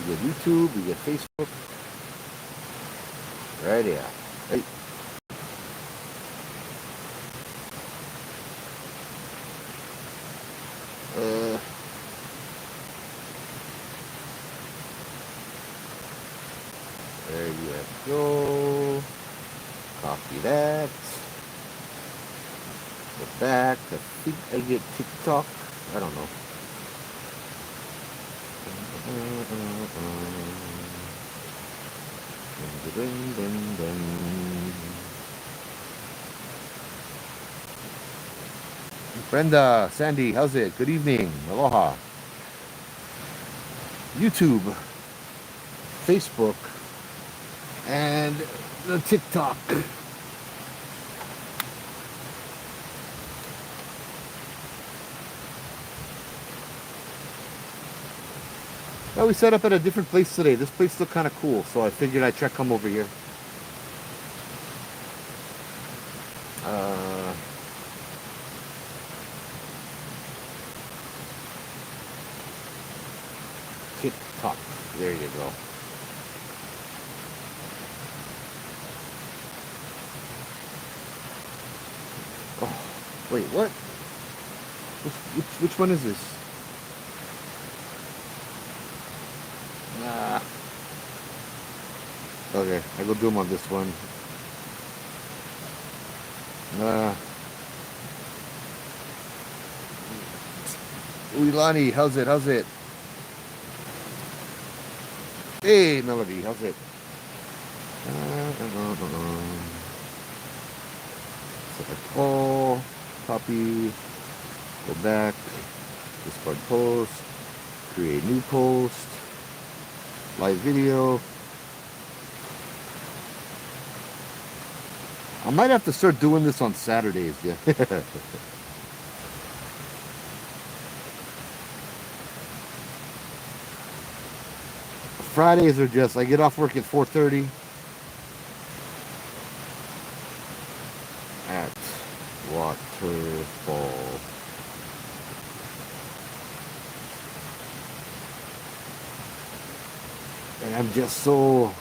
You get YouTube, you get Facebook. Right here. Hey. There you go. Copy that. Go back. I think I get TikTok. I don't know. Brenda, Sandy, how's it? Good evening. Aloha. YouTube, Facebook, and the TikTok. Well, we set up at a different place today. This place looked kind of cool, so I figured I'd try to come over here. TikTok. There you go. Oh, wait, what? Which one is this? Okay, I go do them on this one. Uilani, how's it? How's it? Hey, Melody, how's it? Select all, copy, go back, Discord post, create new post, live video. I might have to start doing this on Saturdays, yeah. Fridays are just, I get off work at 4:30 at Waterfall. And I'm just so,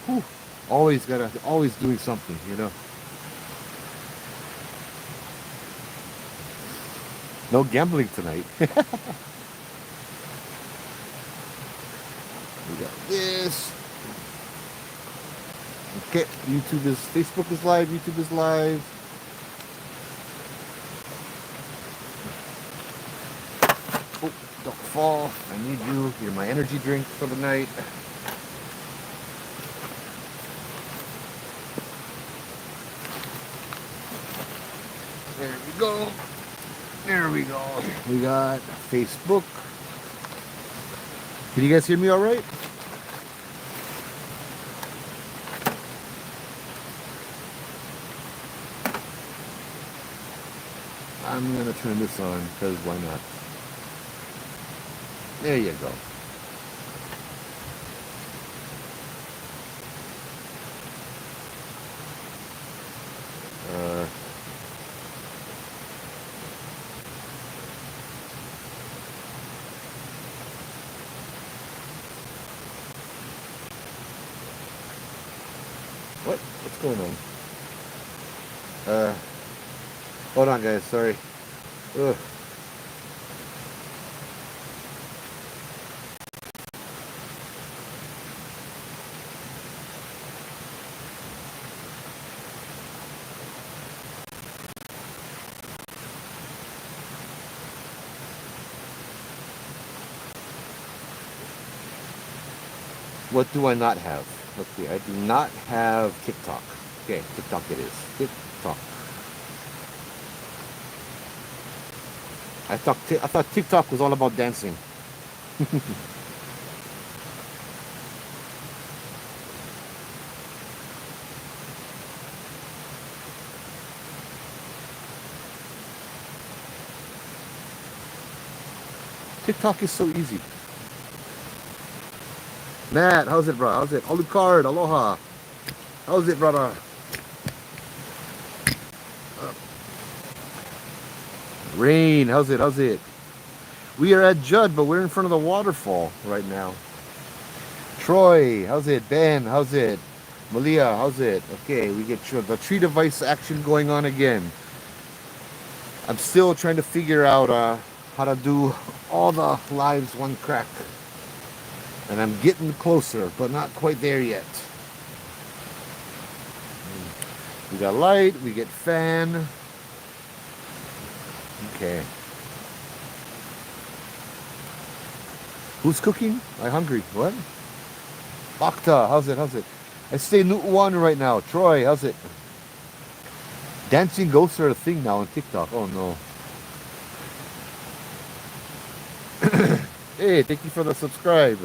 always doing something, you know. No gambling tonight. We got this. Okay, Facebook is live, YouTube is live. Oh, don't fall. I need you. You're my energy drink for the night. There we go. There we go. We got Facebook. Can you guys hear me all right? I'm going to turn this on because why not? There you go. What's going on? Hold on, guys. Sorry. Ugh. What do I not have? Let's see. I do not have TikTok. Okay, TikTok it is. TikTok. I thought TikTok was all about dancing. TikTok is so easy. Matt, how's it, bro? How's it? Alucard, aloha. How's it, brother? Rain, how's it? How's it? We are at Judd, but we're in front of the waterfall right now. Troy, how's it? Ben, how's it? Malia, how's it? Okay, we get the tree device action going on again. I'm still trying to figure out how to do all the lives one crack. And I'm getting closer, but not quite there yet. We got light, we get fan. Okay. Who's cooking? I'm hungry. What? Bakta, how's it? How's it? I stay Nu'uanu right now. Troy, how's it? Dancing ghosts are a thing now on TikTok. Oh no. Hey, thank you for the subscribe.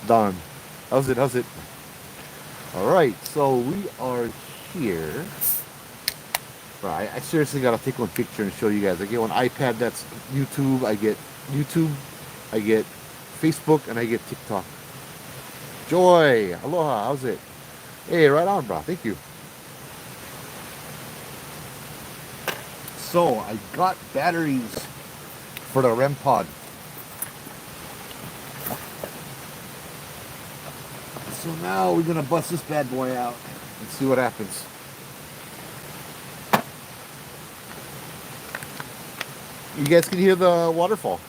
Don, how's it? How's it? Alright, so we are here. Right, I seriously gotta take one picture and show you guys. I get one iPad that's YouTube, I get Facebook, and I get TikTok. Joy, aloha, how's it? Hey, right on, bro. Thank you. So I got batteries for the REM pod. So now we're gonna bust this bad boy out and see what happens. You guys can hear the waterfall.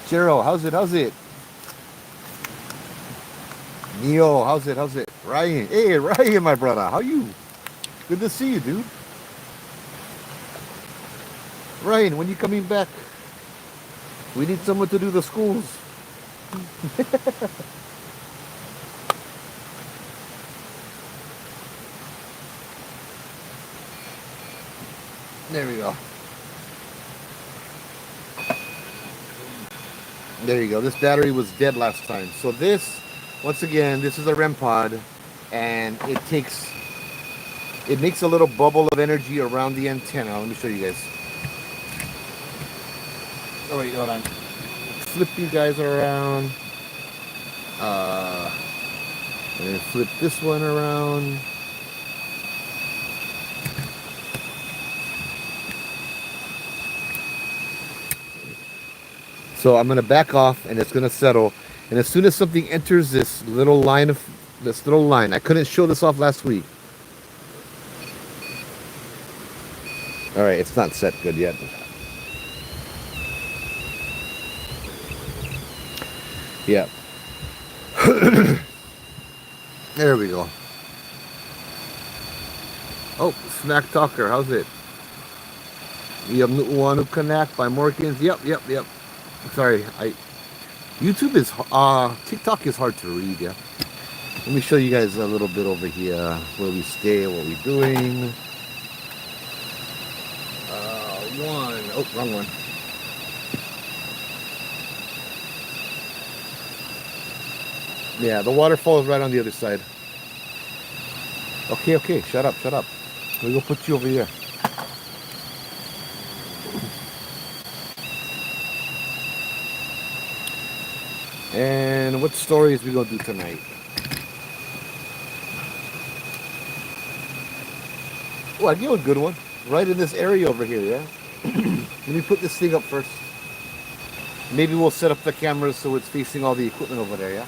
Cheryl, how's it? How's it? Neo, how's it? How's it? Ryan, hey Ryan, my brother, how you? Good to see you, dude. Ryan, when you coming back? We need someone to do the schools. There we go. There you go. This battery was dead last time. So this, once again, this is a REM pod, and it makes a little bubble of energy around the antenna. Let me show you guys. Oh wait, hold on. Flip you guys around. And then flip this one around. So I'm gonna back off, and it's gonna settle. And as soon as something enters this little line, I couldn't show this off last week. All right, it's not set good yet. Yeah. There we go. Oh, Snack Talker, how's it? You have Nu'uanu Connect by Morkins. Yep. Sorry, YouTube is TikTok is hard to read. Yeah. Let me show you guys a little bit over here where we stay, what we're doing. Wrong one. Yeah, the waterfall is right on the other side. Okay, shut up. We're gonna put you over here. And what stories we gonna do tonight? Oh, I give a good one. Right in this area over here, yeah? Let me put this thing up first. Maybe we'll set up the cameras so it's facing all the equipment over there, yeah?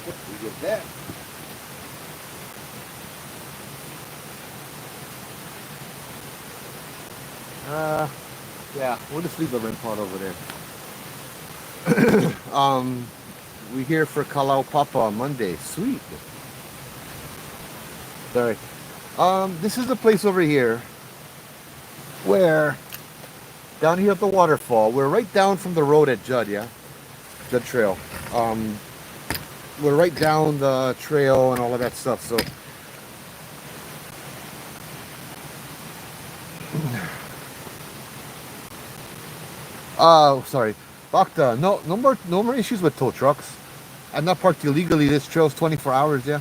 We get that. Yeah, we'll just leave the REM pod over there. We here for Kalau Papa on Monday. Sweet. Sorry. This is the place over here where down here at the waterfall, we're right down from the road at Judd, yeah? Judd Trail. We're right down the trail and all of that stuff, so sorry. Bakta, no more issues with tow trucks. I'm not parked illegally. This trail's 24 hours, yeah?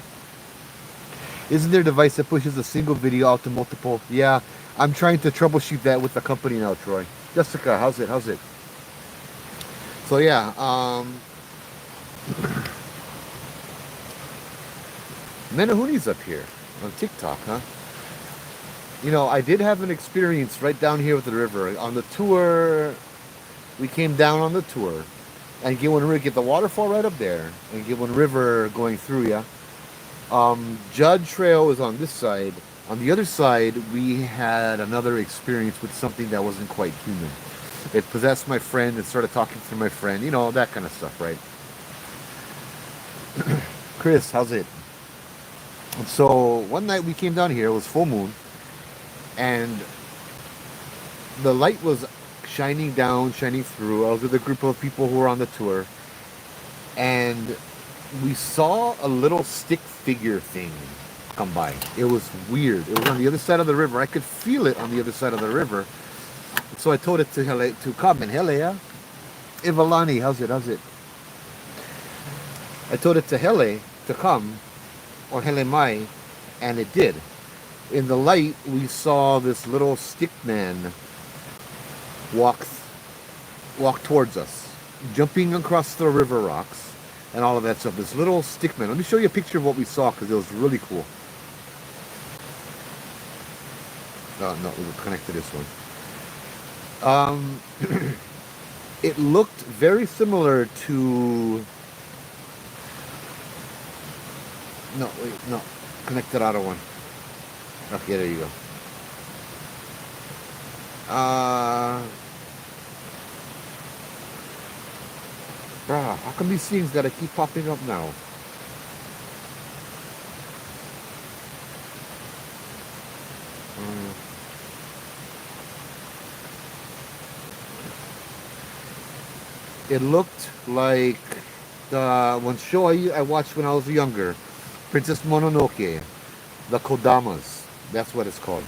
Isn't there a device that pushes a single video out to multiple? Yeah. I'm trying to troubleshoot that with the company now, Troy. Jessica, how's it? How's it? So yeah, Menahuni's up here on TikTok, huh? You know, I did have an experience right down here with the river. On the tour, we came down on the tour, and get the waterfall right up there, and Gilwan River going through, yeah. Judd Trail is on this side. On the other side, we had another experience with something that wasn't quite human. It possessed my friend and started talking to my friend, you know, that kind of stuff, right? Chris, how's it? And so one night we came down here, it was full moon, and the light was shining down, shining through. I was with a group of people who were on the tour, and we saw a little stick figure thing come by. It was weird. It was on the other side of the river. I could feel it on the other side of the river. So I told it to Hele, to come and Hele, yeah? Ivalani, how's it? How's it? I told it to Hele to come, or Hele Mai, and it did. In the light, we saw this little stick man walk towards us, jumping across the river rocks and all of that stuff. This little stick man. Let me show you a picture of what we saw because it was really cool. No, we'll connect to this one. It looked very similar to. No, wait, no. Connect to the other one. Okay, there you go. Bruh, how come these things gotta keep popping up now? Uh, it looked like the one show I watched when I was younger, Princess Mononoke, the Kodamas. That's what it's called.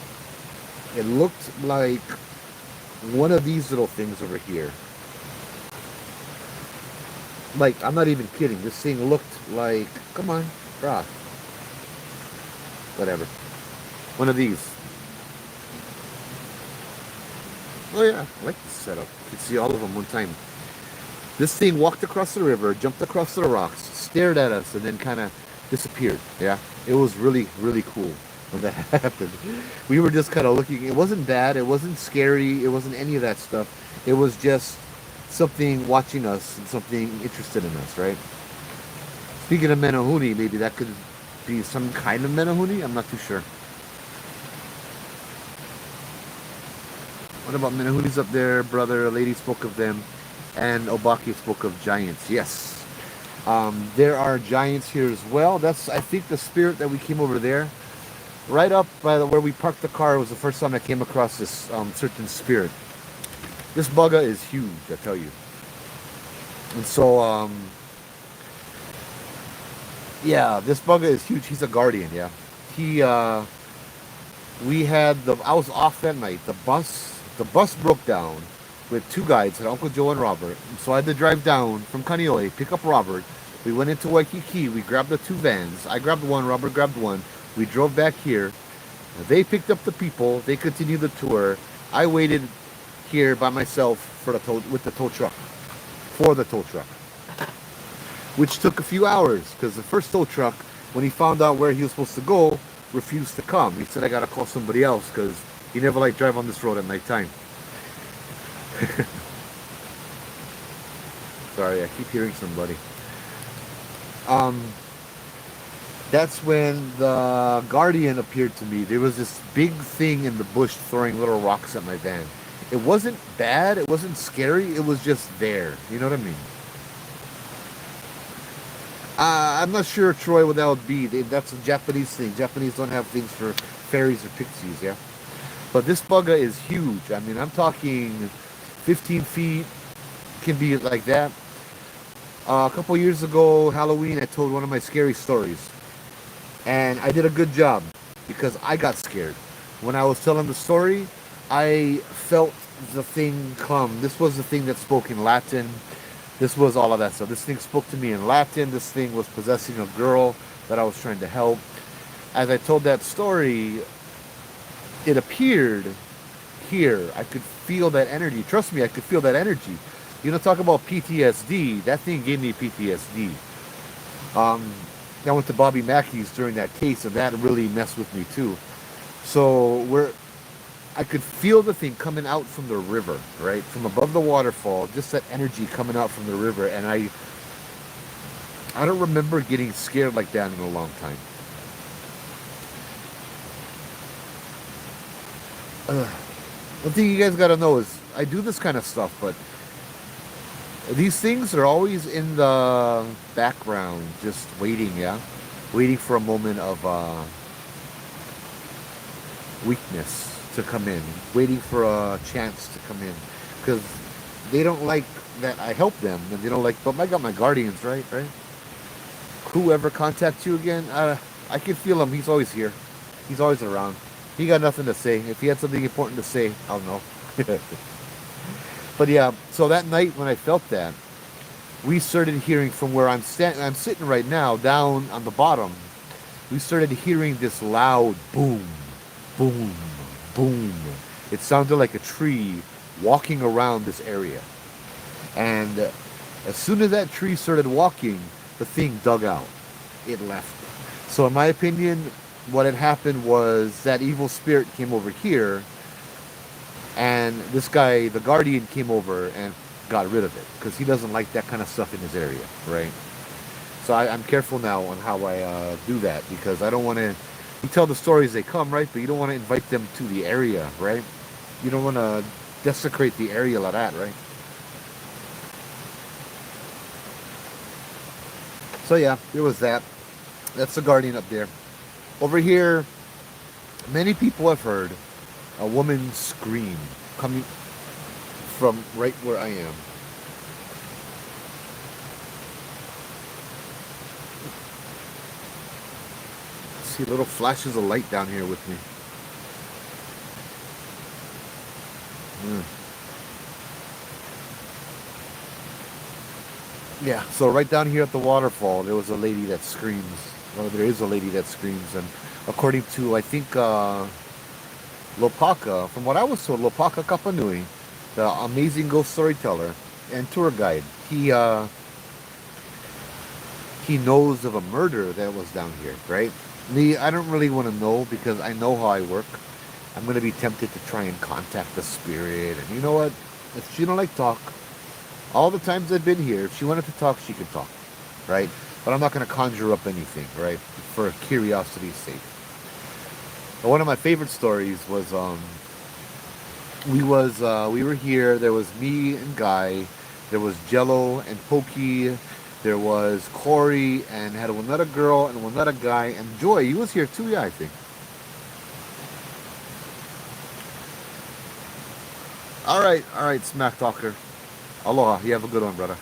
It looked like one of these little things over here. Like, I'm not even kidding. This thing looked like, come on, bruh. Whatever. One of these. Oh yeah, I like this setup. You can see all of them one time. This thing walked across the river, jumped across the rocks, stared at us, and then kind of disappeared. Yeah, it was really, really cool when that happened. We were just kind of looking. It wasn't bad. It wasn't scary. It wasn't any of that stuff. It was just something watching us and something interested in us, right? Speaking of Menahuni, maybe that could be some kind of Menahuni. I'm not too sure. What about Menahunis up there, brother? A lady spoke of them, and Obaki spoke of giants. Yes, there are giants here as well. That's, I think, the spirit that we came over there. Right up by where we parked the car was the first time I came across this certain spirit. This bugger is huge, I tell you. And so, yeah, this bugger is huge. He's a guardian, yeah. He, I was off that night. The bus broke down with two guides, had Uncle Joe and Robert. So I had to drive down from Kaneohe, pick up Robert. We went into Waikiki. We grabbed the two vans. I grabbed one, Robert grabbed one. We drove back here. They picked up the people. They continued the tour. I waited here by myself for with the tow truck, for the tow truck, which took a few hours because the first tow truck, when he found out where he was supposed to go, refused to come. He said, I gotta call somebody else because he never liked drive on this road at nighttime. Sorry, I keep hearing somebody. That's when the guardian appeared to me. There was this big thing in the bush throwing little rocks at my van. It wasn't bad, it wasn't scary, it was just there. You know what I mean? I'm not sure, Troy, what that would be. That's a Japanese thing. Japanese don't have things for fairies or pixies, yeah? But this bugger is huge. I mean, I'm talking 15 feet, can be like that. A couple years ago, Halloween, I told one of my scary stories. And I did a good job because I got scared. When I was telling the story, I felt the thing come. This was the thing that spoke in Latin. This was all of that stuff. This thing spoke to me in Latin. This thing was possessing a girl that I was trying to help. As I told that story, it appeared here. I could feel that energy. Trust me, I could feel that energy. You know, talk about PTSD. That thing gave me PTSD. Um, I went to Bobby Mackey's during that case, and that really messed with me too. So I could feel the thing coming out from the river, right, from above the waterfall. Just that energy coming out from the river, and I don't remember getting scared like that in a long time. One thing you guys gotta know is I do this kind of stuff, but these things are always in the background, just waiting, yeah, waiting for a moment of weakness to come in, waiting for a chance to come in, because they don't like that I help them, and they don't like. But I got my guardians, right, right. Whoever contacts you again, I can feel him. He's always here. He's always around. He got nothing to say. If he had something important to say, I'll know. But yeah, so that night when I felt that, we started hearing from where I'm sitting right now, down on the bottom. We started hearing this loud boom, boom, boom. It sounded like a tree walking around this area. And as soon as that tree started walking, the thing dug out. It left. So in my opinion, what had happened was that evil spirit came over here, and this guy, the guardian, came over and got rid of it because he doesn't like that kind of stuff in his area, right? So I'm careful now on how I do that, because I don't want to. You tell the stories, they come, right? But you don't want to invite them to the area, right? You don't want to desecrate the area like that, right? So yeah, there was that. That's the guardian up there. Over here, many people have heard a woman scream coming from right where I am. See little flashes of light down here with me. Mm. Yeah, so right down here at the waterfall, there was a lady that screams. Well, there is a lady that screams, and according to, I think, Lopaka, from what I was told, Lopaka Kapanui, the amazing ghost storyteller and tour guide, he knows of a murder that was down here, right? Me, I don't really want to know because I know how I work. I'm gonna be tempted to try and contact the spirit, and you know what? If she don't like talk, all the times I've been here, if she wanted to talk, she could talk, right? But I'm not gonna conjure up anything, right? For curiosity's sake. But one of my favorite stories was we were here. There was me and Guy. There was Jello and Pokey. There was Corey and had another girl and another guy, and Joy. He was here too, yeah, I think. All right, smack talker. Aloha. You have a good one, brother.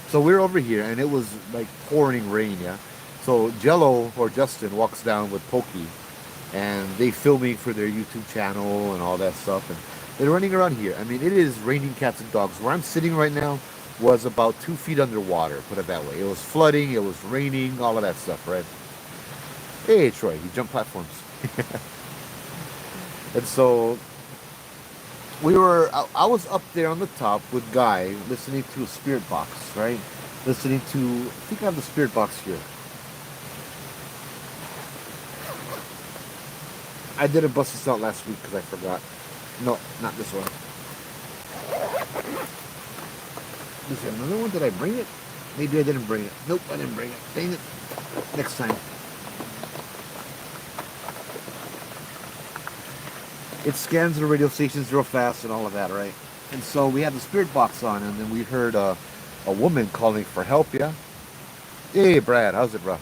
So we're over here, and it was like pouring rain, yeah. So Jello or Justin walks down with Pokey, and they filming for their YouTube channel and all that stuff, and they're running around here. I mean, it is raining cats and dogs. Where I'm sitting right now was about 2 feet underwater. Put it that way. It was flooding. It was raining. All of that stuff, right? Hey, Troy, he jumped platforms. And so I was up there on the top with Guy, listening to a spirit box, right? Listening to, I think I have the spirit box here. I didn't bust this out last week because I forgot. No, not this one. Is there another one? Did I bring it? Maybe I didn't bring it. Nope, I didn't bring it. Dang it. Next time. It scans the radio stations real fast and all of that, right? And so we had the spirit box on, and then we heard a woman calling for help, yeah? Hey, Brad, how's it, bro?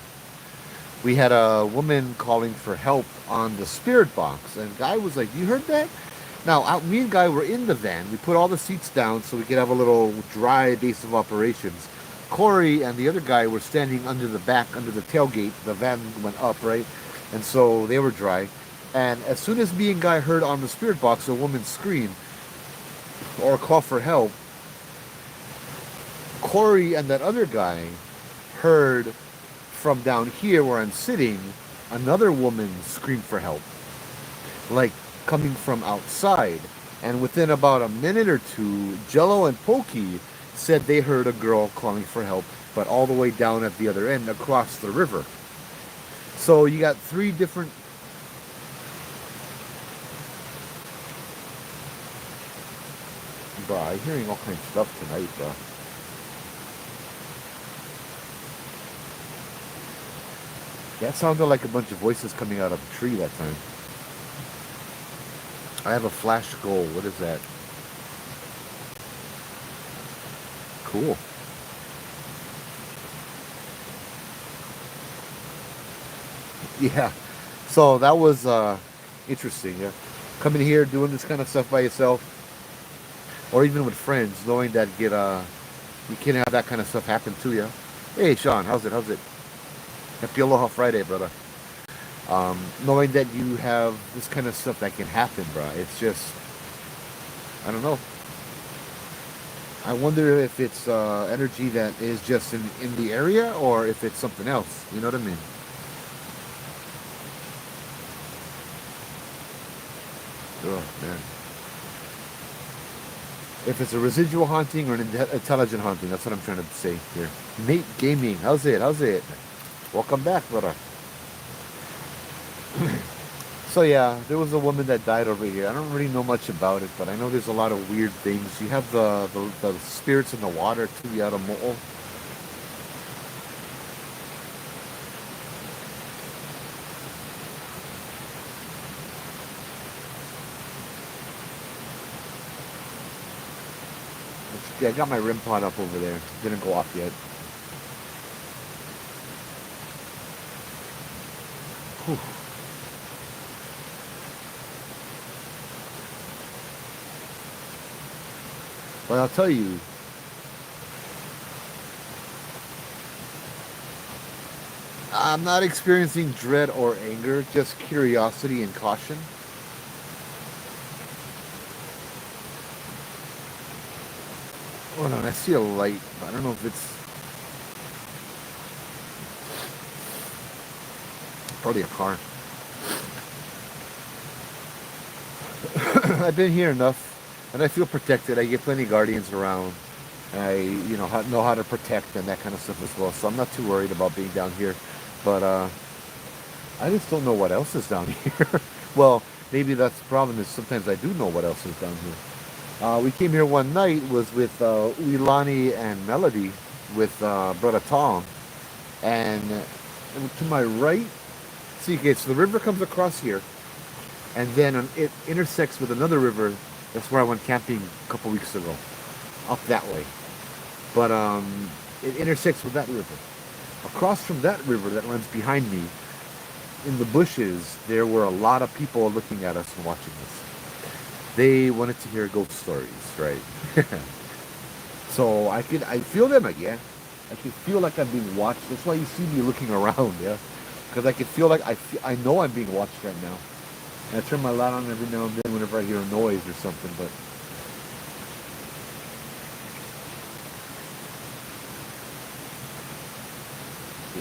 We had a woman calling for help on the spirit box, and Guy was like, "You heard that?" Now, me and Guy were in the van. We put all the seats down so we could have a little dry base of operations. Corey and the other guy were standing under the back, under the tailgate. The van went up, right? And so they were dry. And as soon as me and Guy heard on the spirit box a woman scream or call for help, Corey and that other guy heard from down here where I'm sitting, another woman screamed for help, like coming from outside. And within about a minute or two, Jello and Pokey said they heard a girl calling for help, but all the way down at the other end across the river. So you got three different. Bro, I'm hearing all kinds of stuff tonight, bro. That sounded like a bunch of voices coming out of a tree that time. I have a flash goal. What is that? Cool. Yeah. So that was interesting. Yeah. Coming here, doing this kind of stuff by yourself, or even with friends, knowing that you can have that kind of stuff happen to you. Hey, Sean, how's it? How's it? Happy Aloha Friday, brother. Knowing that you have this kind of stuff that can happen, bro. It's just, I don't know. I wonder if it's energy that is just in the area or if it's something else. You know what I mean? Oh, man. If it's a residual haunting or an intelligent haunting, that's what I'm trying to say here. Nate Gaming, how's it? How's it? Welcome back, brother. So yeah, there was a woman that died over here. I don't really know much about it, but I know there's a lot of weird things. You have the spirits in the water too, yada mo'o. Yeah, I got my rim pot up over there. Didn't go off yet. Whew. But I'll tell you, I'm not experiencing dread or anger, just curiosity and caution. Hold on, I see a light. I don't know if it's probably a car. I've been here enough, and I feel protected. I get plenty of guardians around. I, know how to protect and that kind of stuff as well. So I'm not too worried about being down here. But I just don't know what else is down here. Well, maybe that's the problem. Is sometimes I do know what else is down here. We came here one night, was with Uilani and Melody, with Brother Tom, and to my right, see, okay, so the river comes across here, and then it intersects with another river. That's where I went camping a couple weeks ago, up that way. But it intersects with that river. Across from that river that runs behind me, in the bushes, there were a lot of people looking at us and watching us. They wanted to hear ghost stories, right? So I feel them again. I can feel like I'm being watched. That's why you see me looking around, yeah? Because I can feel like I know I'm being watched right now. And I turn my light on every now and then whenever I hear a noise or something, but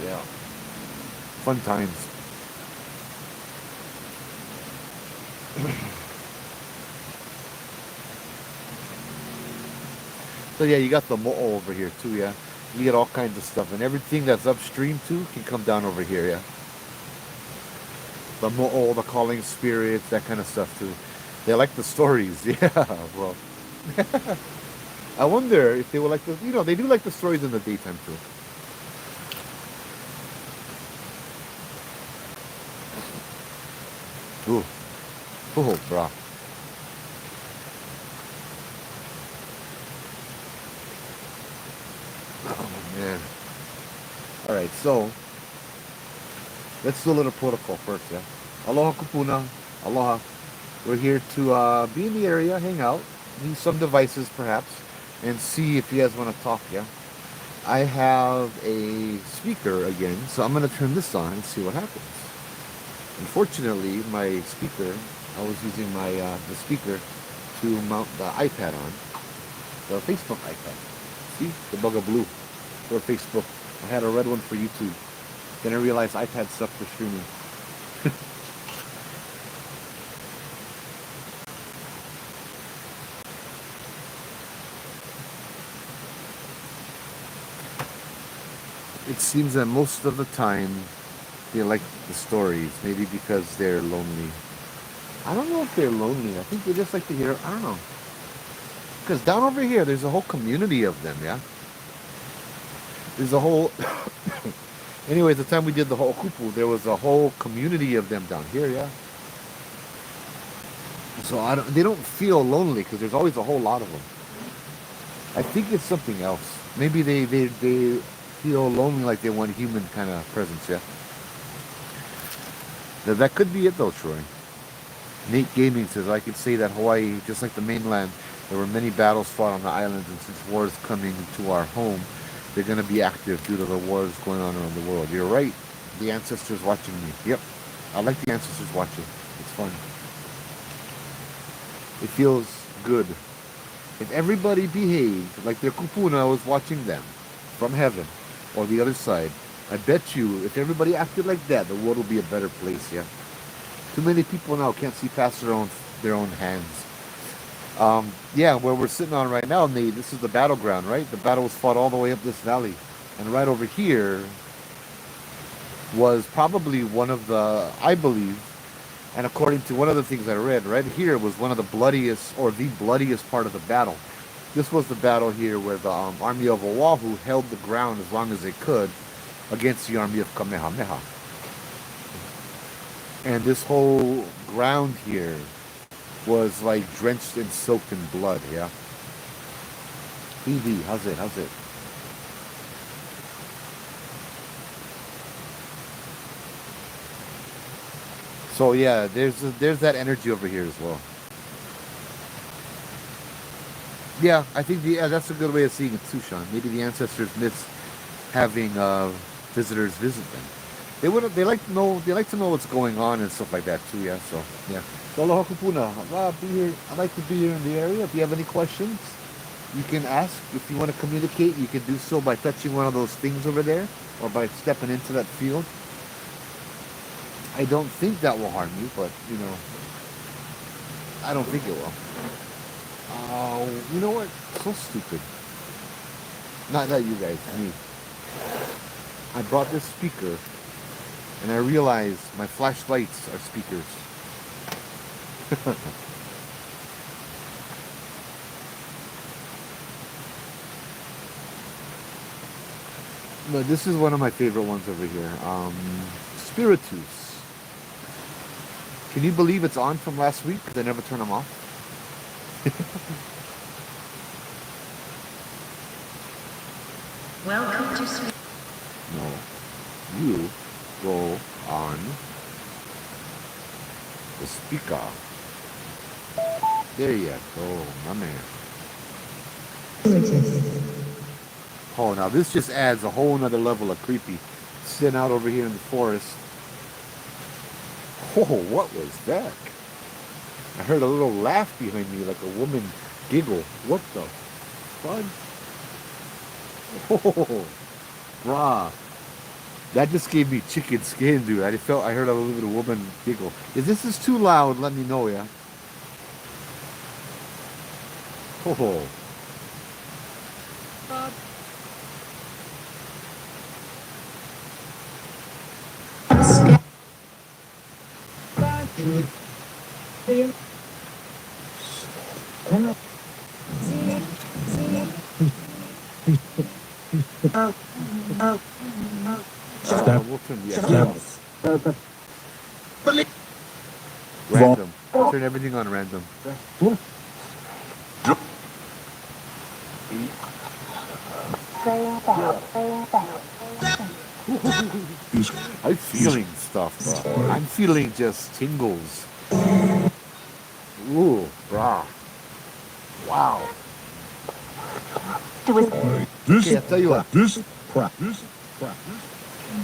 yeah. Fun times. So yeah, you got the mo'o over here too, yeah. You get all kinds of stuff, and everything that's upstream too can come down over here, yeah. The mo'o, the calling spirits, that kind of stuff too. They like the stories, yeah. Well, I wonder if they would like the, they do like the stories in the daytime too. Ooh, oh, bro. Oh man. All right, so let's do a little protocol first, yeah. Aloha kupuna, aloha. We're here to be in the area, hang out, use some devices perhaps, and see if you guys want to talk, yeah. I have a speaker again, so I'm gonna turn this on and see what happens. Unfortunately, my speaker, I was using the speaker to mount the iPad on, the Facebook iPad. See, the bug of blue for Facebook. I had a red one for YouTube. Then I realized iPad sucked for streaming. It seems that most of the time they like the stories, maybe because they're lonely. I don't know if they're lonely. I think they just like to hear. I don't know. Because down over here, there's a whole community of them. Yeah, there's a whole. Anyway, at the time we did the whole kupu, there was a whole community of them down here. Yeah. So they don't feel lonely because there's always a whole lot of them. I think it's something else. Maybe they feel lonely, like they want human kind of presence. Yeah. That could be it though, Troy. Nate Gaming says, I could say that Hawaii, just like the mainland, there were many battles fought on the islands, and since war is coming to our home, they're going to be active due to the wars going on around the world. You're right. The ancestors watching me. Yep. I like the ancestors watching. It's fun. It feels good. If everybody behaved like their kupuna was watching them from heaven or the other side, I bet you if everybody acted like that, the world will be a better place, yeah? Too many people now can't see past their own hands. Yeah, where we're sitting on right now, Nate, this is the battleground, right? The battle was fought all the way up this valley. And right over here was probably one of the, I believe, and according to one of the things I read, right here was one of the bloodiest, or the bloodiest part of the battle. This was the battle here where the army of Oahu held the ground as long as they could against the army of Kamehameha. And this whole ground here was like drenched and soaked in blood, yeah? PV, how's it? So yeah, there's that energy over here as well. Yeah, I think that's a good way of seeing it too, Sean. Maybe the ancestors miss having visitors visit them. They like to know what's going on and stuff like that too, yeah. So yeah. So aloha kupuna. Be here. I'd like to be here in the area. If you have any questions, you can ask. If you want to communicate, you can do so by touching one of those things over there or by stepping into that field. I don't think that will harm you, but I don't think it will. You know what? So stupid. Not you guys, me. I brought this speaker and I realized my flashlights are speakers. No, this is one of my favorite ones over here. Spiritus. Can you believe it's on from last week? Because I never turn them off. Welcome to Sweden. No. You go on the speaker. There you go, my man. Oh, now this just adds a whole nother level of creepy. Sitting out over here in the forest. Oh, what was that? I heard a little laugh behind me, like a woman giggle. What the fudge? Oh, brah. That just gave me chicken skin, dude. I heard a little bit of woman giggle. If this is too loud, let me know, yeah? Oh. We'll turn random. Turn everything on random. I'm feeling stuff, bro. I'm feeling just tingles. Ooh, brah. Wow. Okay, I'll tell you what.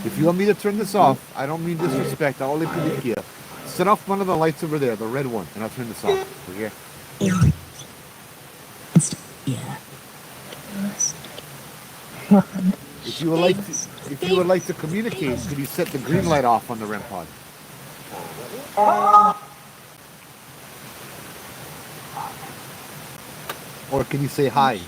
If you want me to turn this off, I don't mean disrespect. I'll only put it. Set off one of the lights over there, the red one, and I'll turn this off. Okay? If you would like to communicate, could you set the green light off on the REM pod? Or can you say hi?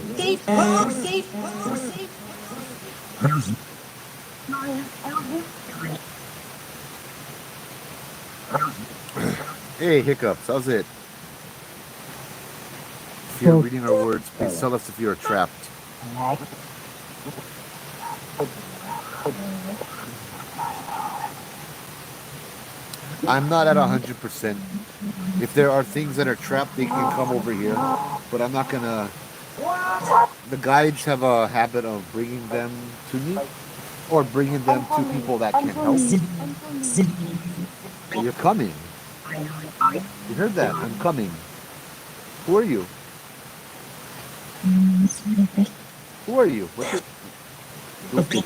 Hey, hiccups, how's it? If you're reading our words, please tell us if you're trapped. I'm not at 100%. If there are things that are trapped, they can come over here. But I'm not gonna. The guides have a habit of bringing them to me, or bringing them to people that can help. You're coming. You heard that? I'm coming. Who are you? Who are you? What's your...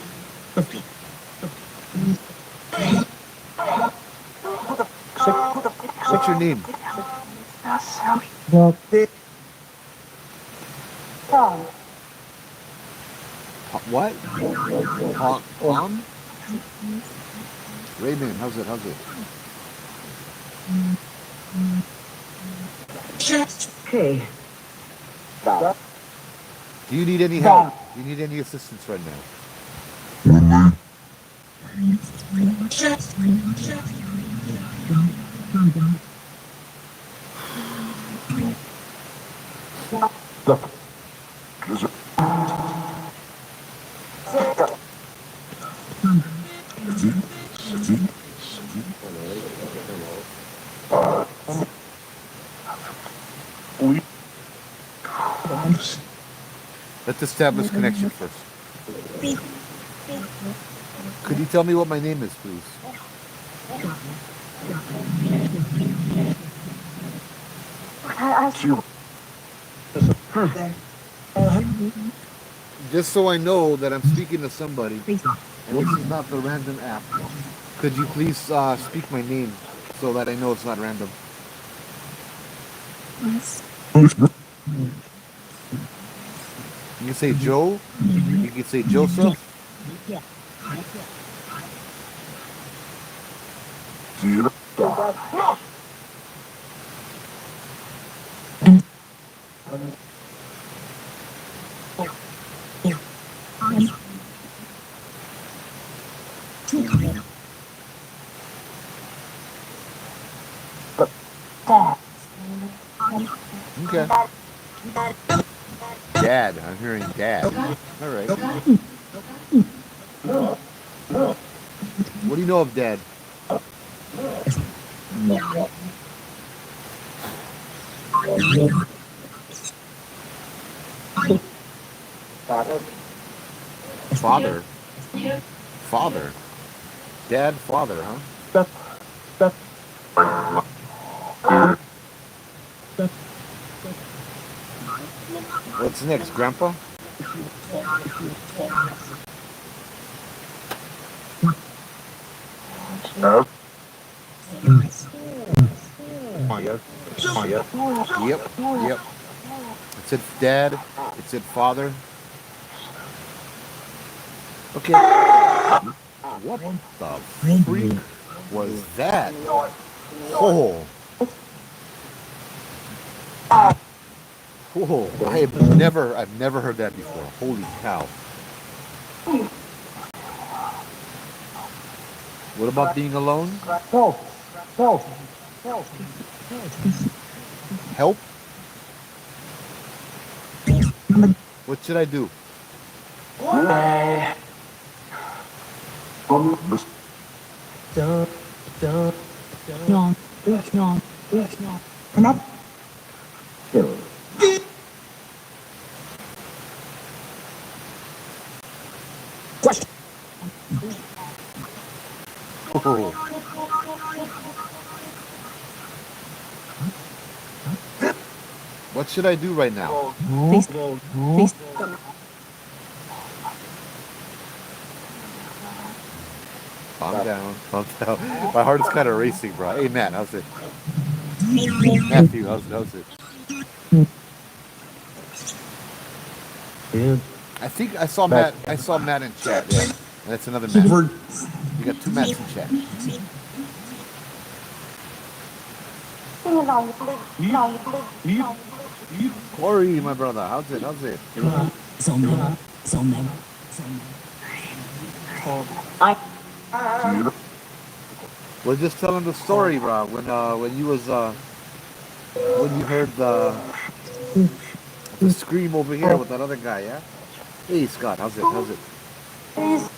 What's your name? What? Raymond, how's it? Hey. Do you need any help? Do you need any assistance right now? Let's establish connection first. Could you tell me what my name is, please? Just so I know that I'm speaking to somebody, and this is not the random app, could you please speak my name so that I know it's not random? You can say Joe, you can say Joseph. Okay. Dad, I'm hearing dad. All right. What do you know of dad? Father? Father? Dad, father, huh? What's next, Grandpa? Yep. It said dad. It said father. Okay. What the freak was that? Oh. Whoa, I've never heard that before. Holy cow. What about being alone? Help? What should I do? Oh. What should I do right now? Calm down. My heart is kind of racing, bro. Hey, Matt, how's it? Matthew, how's it? I think I saw Matt. I saw Matt in chat. Yeah, that's another Matt. You got two Matts in chat. Corey, my brother, how's it? How's it? We're just telling the story, bro. When you was when you heard the scream over here with that other guy, yeah. Hey Scott, how's it? How's it? Oh,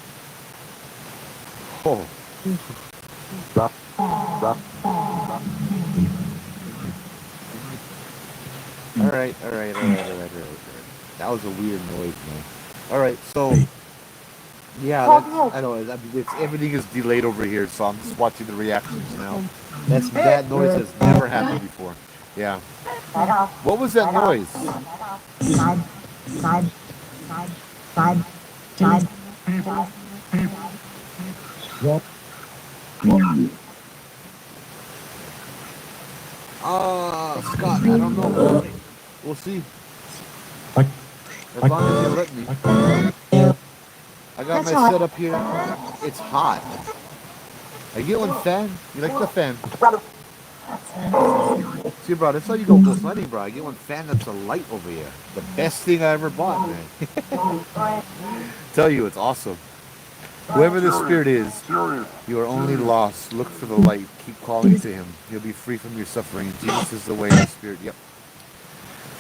all right, all right, all right, all right, all right. That was a weird noise, man. All right, so yeah, that's, I know it's everything is delayed over here, so I'm just watching the reactions now. That noise has never happened before. Yeah. What was that noise? Scott, I don't know, bro. We'll see. As long as you let me. I got my setup here. It's hot. I get one fan. You like the fan? See, bro, that's how you go sledding, bro. I get one fan that's a light over here. The best thing I ever bought, man. Tell you, it's awesome. Whoever the spirit is, you are only lost. Look for the light. Keep calling to him. You'll be free from your suffering. Jesus is the way, the spirit. Yep.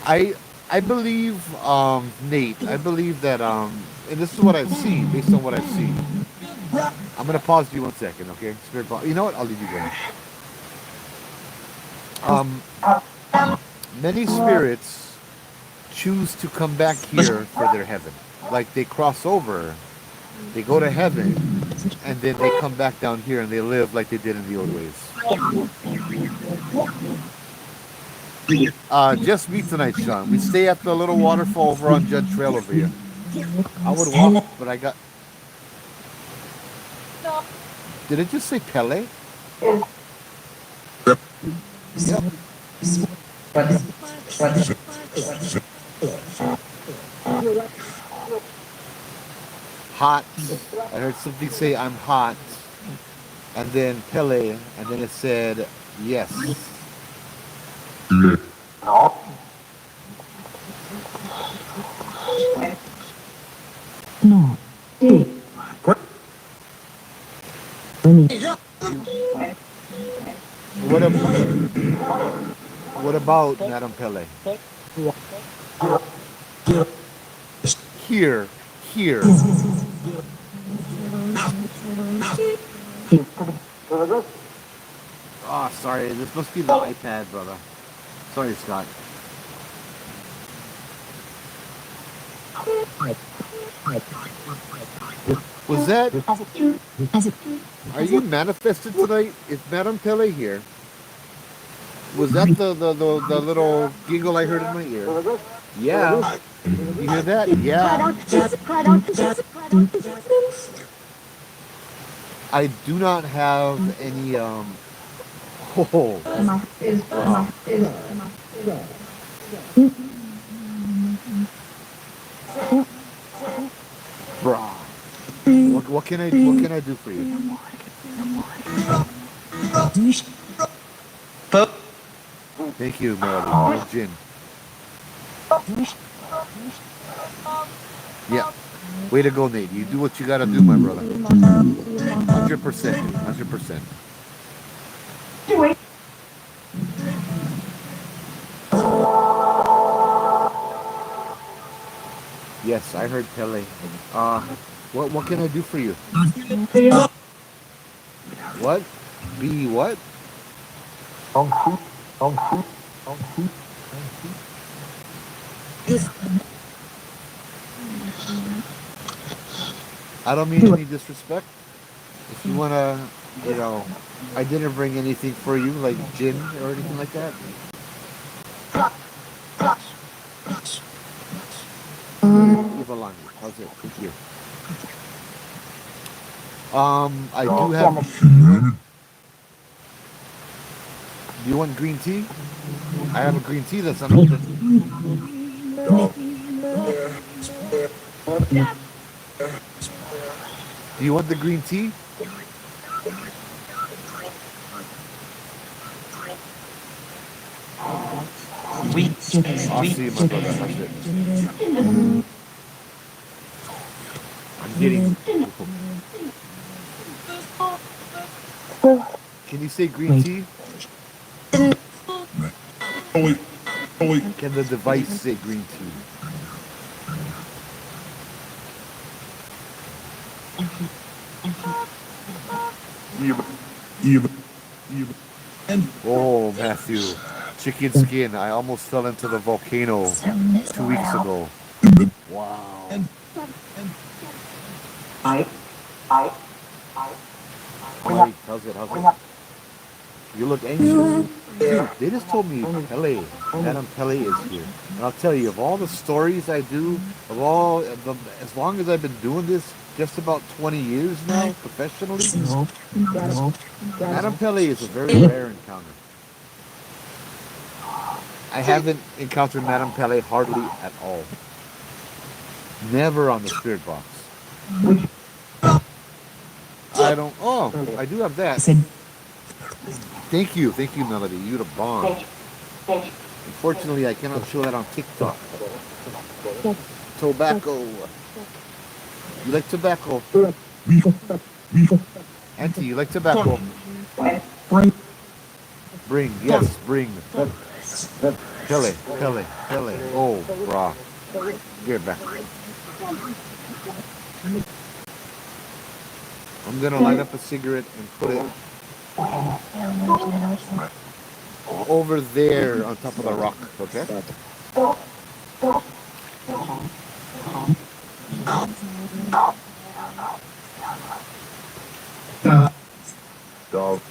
I believe, Nate. I believe that, and this is what I've seen, based on what I've seen. I'm gonna pause you 1 second, okay? Spirit, you know what? I'll leave you go. Many spirits choose to come back here for their heaven. Like they cross over, they go to heaven, and then they come back down here and they live like they did in the old ways. Just me tonight, Sean. We stay at the little waterfall over on Judd Trail over here. I would walk, but I got. Did it just say Pele? Yep. Hot. I heard something say I'm hot. And then Pele. And then it said yes. No. What about Madam Pele? Here. Oh, sorry. This must be the iPad, brother. Sorry, Scott. Was that? Are you manifested tonight? Is Madame Pele here? Was that the little giggle I heard in my ear? Yeah. You hear that? Yeah. I do not have any oh. Wow. Bruh. What can I do for you? Thank you, Melody. No gin. Yeah. Way to go, Nate. You do what you gotta do, my brother. 100%. 100%. Yes, I heard Pele. What can I do for you? What? Be what? I don't mean any disrespect. If you wanna, I didn't bring anything for you, like gin or anything like that. Ivalani, how's it? Thank you. I do have. Do you want green tea? I have a green tea that's unopened. Do you want the green tea? I'll see you, my brother. How's it? I'm getting. Can you say green tea? Can the device say green tea? Oh, Matthew. Chicken skin. I almost fell into the volcano 2 weeks ago. Wow. Mike, how's it? How's it? You look anxious. Dude, they just told me Pele, Madam Pele is here. And I'll tell you, of all the stories I do, as long as I've been doing this, just about 20 years now, professionally, Madam Pele is a very rare encounter. I haven't encountered Madam Pele hardly at all. Never on the spirit box. I don't. Oh, I do have that. Thank you, Melody. You're the bomb. Unfortunately, I cannot show that on TikTok. Tobacco. You like tobacco? Auntie, you like tobacco? Bring, yes, bring. Pele. Oh, brah. Get back. I'm gonna light up a cigarette and put it over there on top of the rock, okay? Dog.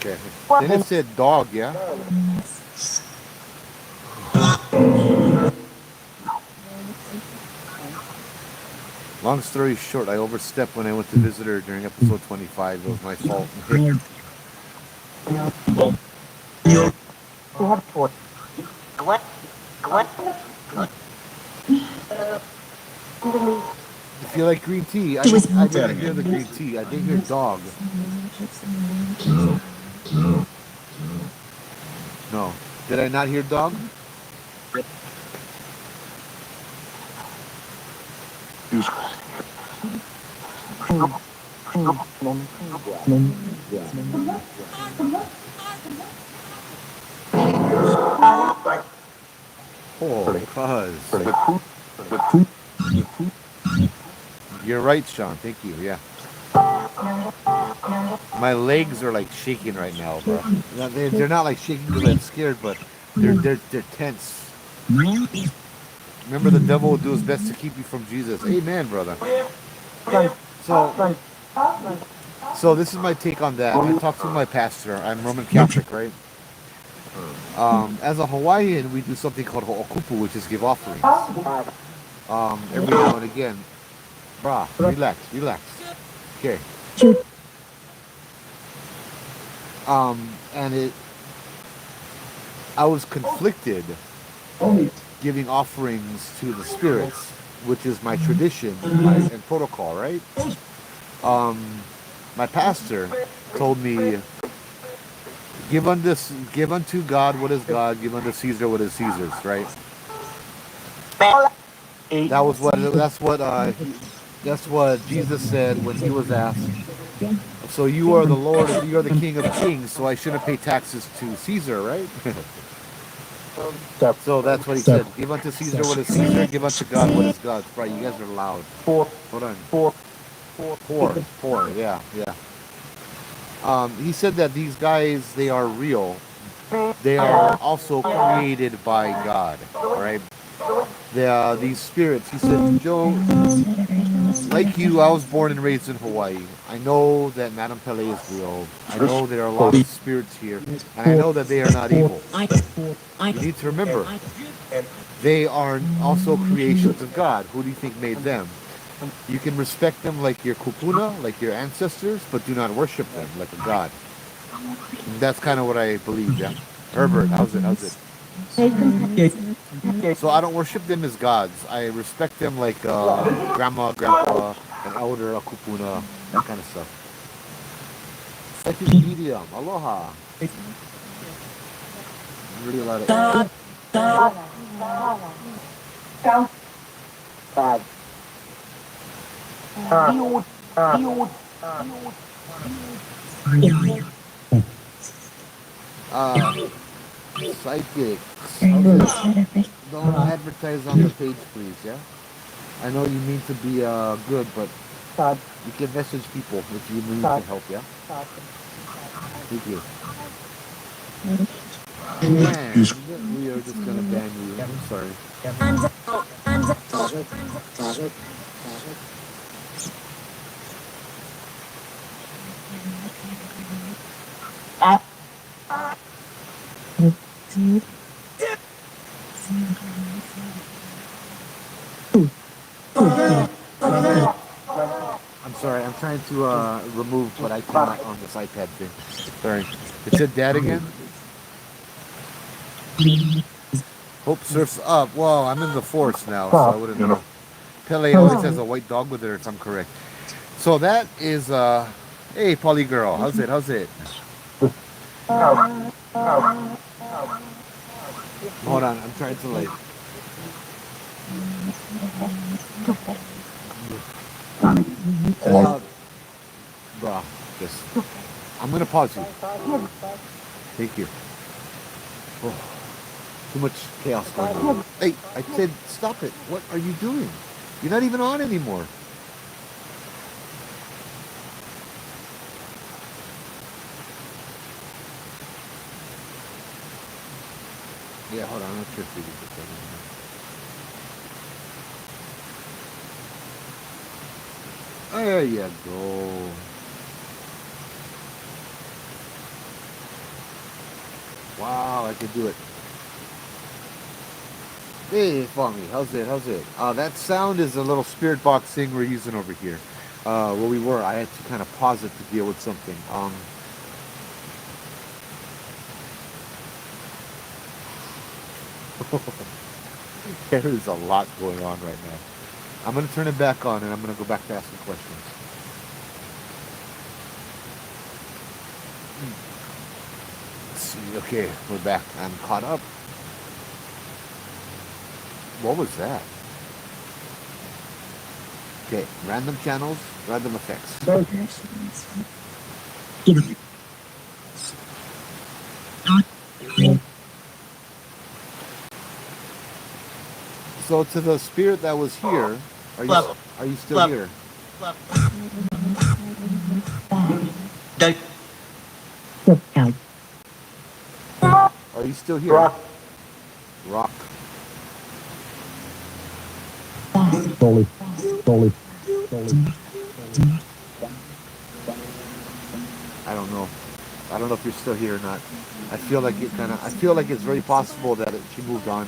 Okay. Then it said dog, yeah? Long story short, I overstepped when I went to visit her during episode 25. It was my fault. If you like green tea, I didn't hear the green tea. I did hear dog. No. Did I not hear dog? Oh, cuz. You're right, Sean. Thank you. Yeah. My legs are like shaking right now, bro. They're not like shaking because I'm scared, but they're tense. Remember, the devil will do his best to keep you from Jesus. Amen, brother. So this is my take on that. I talked to my pastor. I'm Roman Catholic, right? As a Hawaiian, we do something called ho'okupu, which is give offerings. Every now and again. Brah, relax. Okay. And I was conflicted giving offerings to the spirits, which is my tradition and protocol, right? My pastor told me, give unto God what is God, give unto Caesar what is Caesar's, right? That's what Jesus said when he was asked. So you are the Lord, you are the King of Kings, so I shouldn't pay taxes to Caesar, right? So that's what he said. Give unto Caesar what is Caesar, give unto God what is God's. Right, you guys are loud. Hold on. Four, yeah. He said that these guys, they are real. They are also created by God, right? These spirits. He said, Joe, Like you, I was born and raised in Hawaii. I know that Madame Pele is real. I know there are a lot of spirits here, and I know that they are not evil. You need to remember, they are also creations of God. Who do you think made them? You can respect them like your kupuna, like your ancestors, but do not worship them like a god. That's kind of what I believe, yeah? Herbert, how's it? How's it? So I don't worship them as gods. I respect them like grandma, grandpa, an elder, a kupuna, that kind of stuff. Psychic medium, aloha. Really a lot of... Uh, psychics. How's it? Don't advertise on the page, please, yeah? I know you mean to be good, but you can message people if you need to help, yeah? Thank you. And we are just gonna ban you. I'm sorry. I'm sorry. I'm trying to remove, but I cannot on this iPad thing. Sorry. It said dad again? Hope surfs up. Well, I'm in the forest now, so I wouldn't know. Pele always has a white dog with her, if I'm correct. So that is, hey, Polly girl. How's it? How's it? Hold on. I'm trying to, like... Bruh, just... I'm gonna pause you. Thank you. Oh, too much chaos going on. Hey, I said stop it. What are you doing? You're not even on anymore. Yeah, hold on. I'm not sure if we can put that in there. There you go. Wow, I could do it. Hey, Fami, how's it? How's it? That sound is a little spirit box thing we're using over here. Where we were, I had to kind of pause it to deal with something. There is a lot going on right now. I'm going to turn it back on and I'm going to go back to asking questions. Let's see. Okay, we're back. I'm caught up. What was that? Okay, random channels, random effects. So to the spirit that was here, are you still here? Are you still here? Rock. Slowly. I don't know. I don't know if you're still here or not. I feel like I feel like it's very possible that she moved on.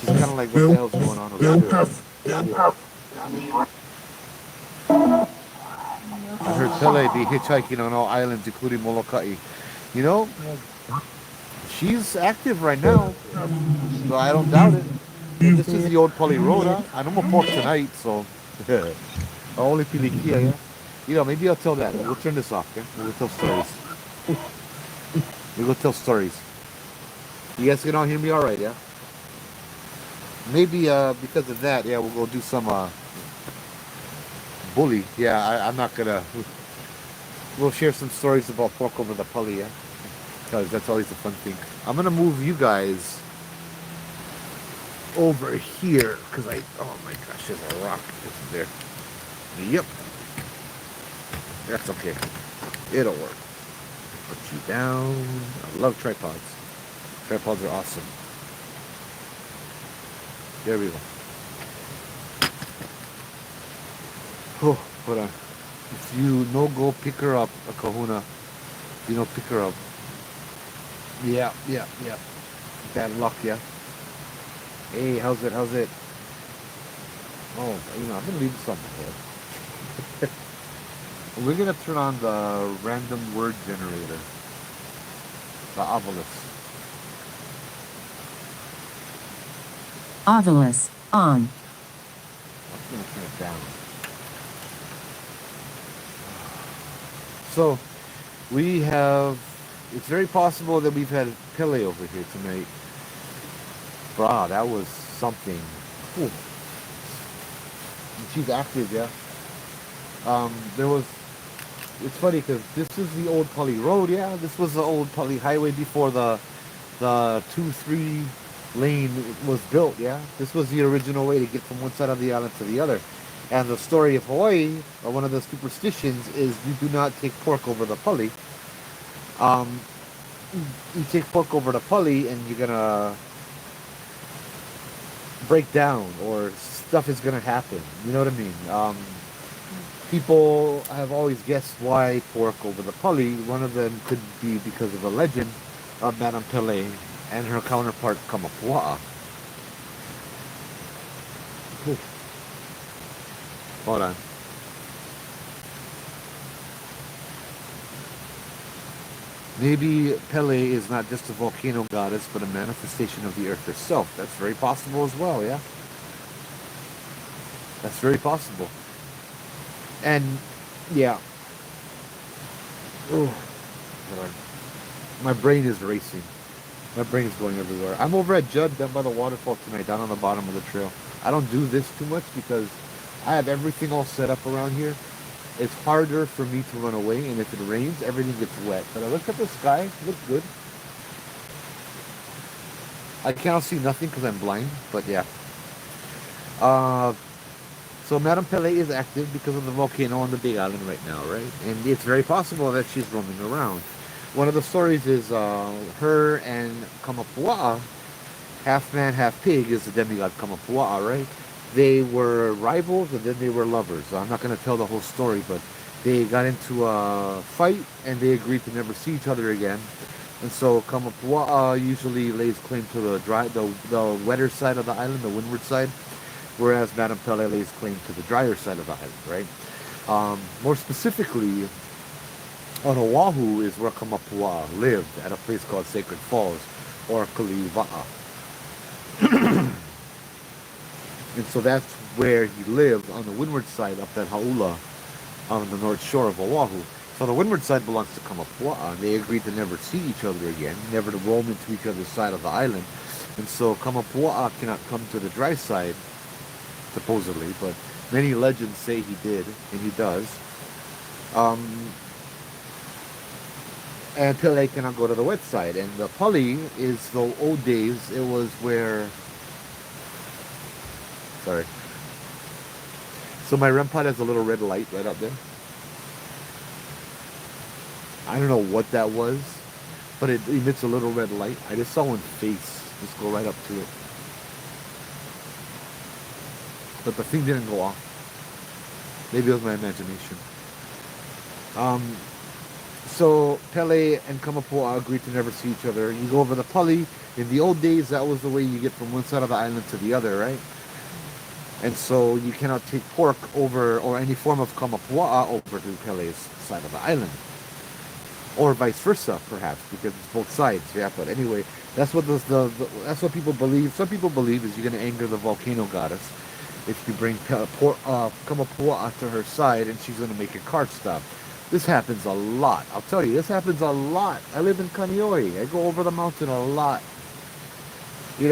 She's kind of like, what the hell's going on over here? I heard Pele be hitchhiking on all islands, including Molokai. You know, she's active right now, so I don't doubt it. And this is the old Pali Road, huh? I don't want pork tonight, so... Only Pilikia, yeah? You know, maybe I'll tell that. We'll turn this off, okay? We'll tell stories. We'll go tell stories. You guys can all hear me all right, yeah? Maybe because of that, yeah, we'll go do some bully. Yeah, I'm not gonna... We'll share some stories about pork over the Pali, yeah? Because that's always a fun thing. I'm gonna move you guys over here because oh my gosh, there's a rock isn't there. Yep, that's okay, it'll work. Put you down. I love tripods. Tripods are awesome. There we go. Oh, hold on. If you no go pick her up, a kahuna. You know, pick her up. Yeah, yeah, yeah. Bad luck, yeah. Hey, how's it? How's it? Oh, I'm gonna leave this on my head. We're gonna turn on the random word generator, the obelisk. Ovilus, on. I'm gonna turn it down. So, we have. It's very possible that we've had Pele over here tonight. Brah, that was something. Ooh, she's active, yeah. There was. It's funny because this is the old Pali Road, yeah. This was the old Pali Highway before the 2-3 lane was built, yeah. This was the original way to get from one side of the island to the other. And the story of Hawaii, or one of the superstitions, is you do not take pork over the Pali. Um, you take pork over the Pali, and you're gonna break down, or stuff is gonna happen. You know what I mean? People have always guessed why pork over the Pali. One of them could be because of the legend of Madame Pele and her counterpart Kamapua'a. Ooh, hold on. Maybe Pele is not just a volcano goddess, but a manifestation of the earth herself. That's very possible as well, yeah? That's very possible. And, yeah. Oh, my brain is racing. My brain is going everywhere. I'm over at Judd, down by the waterfall tonight, down on the bottom of the trail. I don't do this too much because I have everything all set up around here. It's harder for me to run away, and if it rains, everything gets wet. But I look at the sky, it looks good. I can't see nothing because I'm blind, but yeah. Uh, so Madame Pele is active because of the volcano on the Big Island right now, right? And it's very possible that she's roaming around. One of the stories is her and Kamapua'a, half man, half pig, is the demigod Kamapua'a, right? They were rivals and then they were lovers. I'm not going to tell the whole story, but they got into a fight and they agreed to never see each other again. And so Kamapua'a usually lays claim to the wetter side of the island, the windward side, whereas Madame Pele lays claim to the drier side of the island, right? More specifically, on Oahu is where Kamapua'a lived, at a place called Sacred Falls, or Kaliva'a. And so that's where he lived, on the windward side, up that Haula, on the north shore of Oahu. So the windward side belongs to Kamapua'a, and they agreed to never see each other again, never to roam into each other's side of the island. And so Kamapua'a cannot come to the dry side, supposedly, but many legends say he did, and he does. And Pele cannot go to the wet side. And the Pali is the old days, it was where... Sorry. So my REM pod has a little red light right up there. I don't know what that was, but it emits a little red light. I just saw one face just go right up to it. But the thing didn't go off. Maybe it was my imagination. So Pele and Kamapua'a agreed to never see each other. You go over the Pali. In the old days, that was the way you get from one side of the island to the other, right? And so you cannot take pork over, or any form of Kamapua'a over to Pele's side of the island. Or vice versa, perhaps, because it's both sides. Yeah, but anyway, that's what that's what people believe. Some people believe is you're going to anger the volcano goddess if you bring Kamapua'a to her side, and she's going to make your car stop. This happens a lot. I'll tell you, this happens a lot. I live in Kaneohe. I go over the mountain a lot. I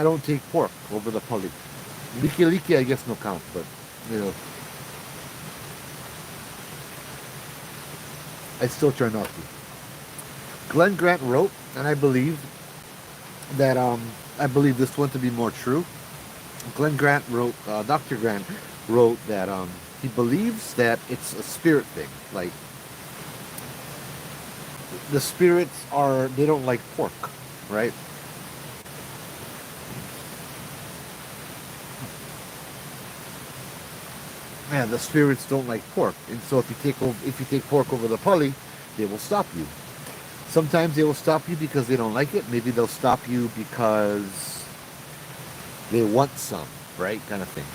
don't take pork over the Pali. Liki, I guess, no count, but, I still try not to. Glenn Grant wrote, and I believe that, I believe this one to be more true. Glenn Grant wrote, Dr. Grant wrote that, he believes that it's a spirit thing. Like, the spirits they don't like pork, right? And the spirits don't like pork, and so if you take pork over the Pali, they will stop you. Sometimes they will stop you because they don't like it. Maybe they'll stop you because they want some, right? Kind of thing.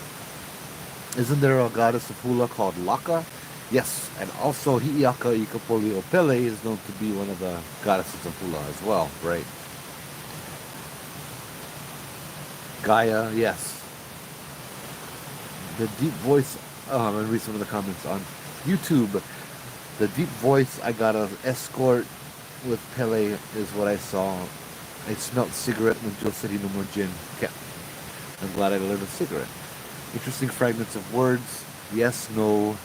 Isn't there a goddess of hula called Laka? Yes, and also Hi'iaka Ikapoli o Pele is known to be one of the goddesses of hula as well, right? Gaia, yes. The deep voice, I'm going to read some of the comments on YouTube. The deep voice, I got an escort with Pele is what I saw. I smelled cigarette when Joe said he no more gin. Okay. I'm glad I lit a cigarette. Interesting fragments of words. Yes, no.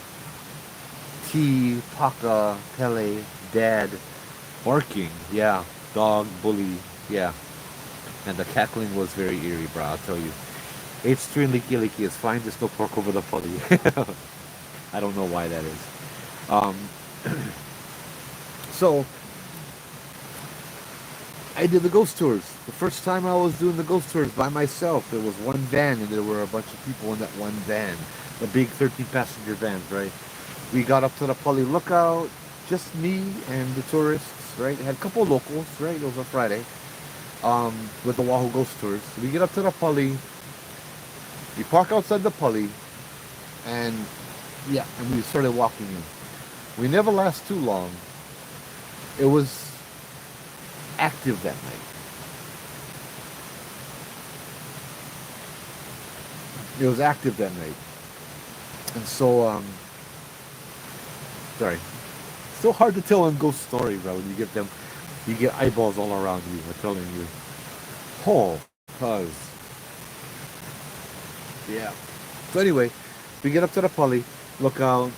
T, Paka, Pele, Dad. Barking. Yeah. Dog, bully. Yeah. And the cackling was very eerie, bro, I'll tell you. H3 and Leaky Leaky is fine, just no pork over the Pali. I don't know why that is. Um, so, I did the ghost tours. The first time I was doing the ghost tours by myself, there was one van and there were a bunch of people in that one van. The big 13-passenger vans, right? We got up to the Pali lookout, just me and the tourists, right? Had a couple locals, right? It was a Friday. With the Wahoo ghost tours. So we get up to the Pali, we park outside the Pali, and yeah, and we started walking in. We never last too long. It was active that night. It was active that night. And so, sorry. So hard to tell a ghost story, bro, when you get eyeballs all around you, I'm telling you. Oh, cuz. Yeah. So anyway, we get up to the Pali, look out,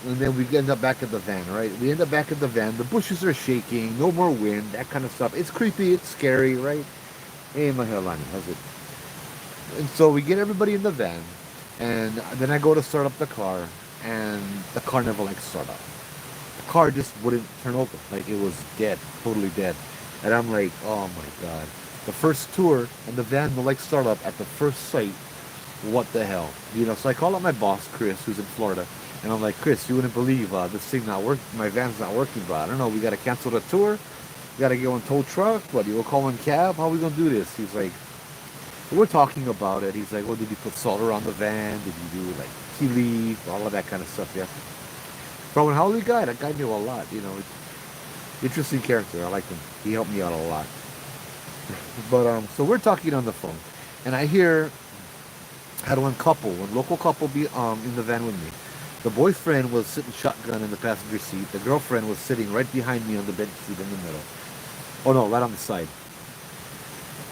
and then we end up back at the van, right? We end up back at the van. The bushes are shaking, no more wind, that kind of stuff. It's creepy, it's scary, right? Hey, Mahalani, how's it? And so we get everybody in the van, and then I go to start up the car, and the car never like start up. The car just wouldn't turn over, like it was dead, totally dead. And I'm like, oh my god. The first tour, and the van will like start up at the first sight. What the hell? You know, so I call up my boss, Chris, who's in Florida, and I'm like, Chris, you wouldn't believe this thing not working, my van's not working, bro. I don't know, we gotta cancel the tour, we gotta get one tow truck, what, you will call one cab, how are we gonna do this? He's like, we're talking about it. He's like, well, did you put salt around the van? Did you do like tea leaf, all of that kind of stuff, yeah? Bro, and how old guy? That guy knew a lot, you know, interesting character, I like him, he helped me out a lot. But, so we're talking on the phone, and I hear, had one local couple be in the van with me. The boyfriend was sitting shotgun in the passenger seat. The girlfriend was sitting right behind me on the bench seat in the middle. Oh no, right on the side.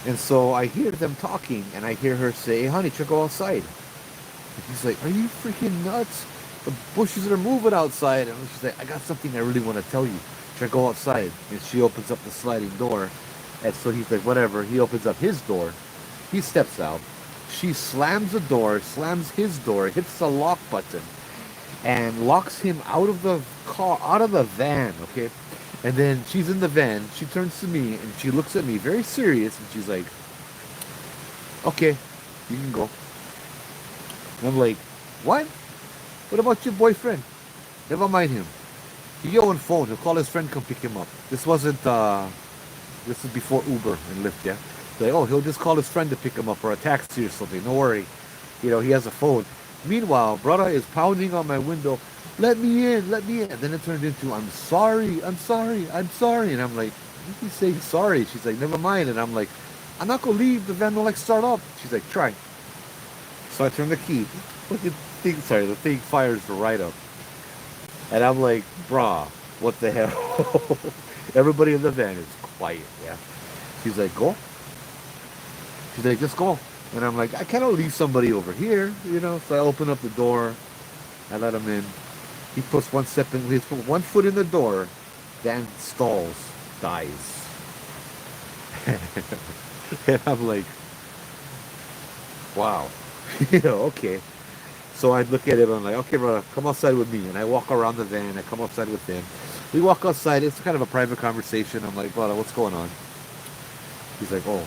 And so I hear them talking, and I hear her say, hey honey, check go outside. And she's like, are you freaking nuts? The bushes are moving outside. And she's like, I got something I really want to tell you. Should I go outside? And she opens up the sliding door. And so he's like, whatever. He opens up his door. He steps out. She slams the door, slams his door, hits the lock button, and locks him out of the car, out of the van, okay? And then she's in the van, she turns to me, and she looks at me very serious, and she's like, okay, you can go. And I'm like, what? What about your boyfriend? Never mind him. You get one phone, he'll call his friend, come pick him up. This wasn't, this is before Uber and Lyft, yeah? Like, oh, he'll just call his friend to pick him up or a taxi or something. Don't worry. You know, he has a phone. Meanwhile, brother is pounding on my window. Let me in, let me in. And then it turned into, I'm sorry, I'm sorry, I'm sorry. And I'm like, you can say sorry. She's like, never mind. And I'm like, I'm not going to leave. The van will like start up. She's like, try. So I turn the key. The thing fires right up. And I'm like, brah, what the hell? Everybody in the van is quiet, yeah. She's like, go. She's like, just go. And I'm like, I cannot leave somebody over here, you know. So I open up the door. I let him in. He puts one step in. He puts one foot in the door. Van stalls, dies. And I'm like, wow. You know, okay. So I look at him. I'm like, okay, brother, come outside with me. And I walk around the van. I come outside with him. We walk outside. It's kind of a private conversation. I'm like, brother, what's going on? He's like, oh,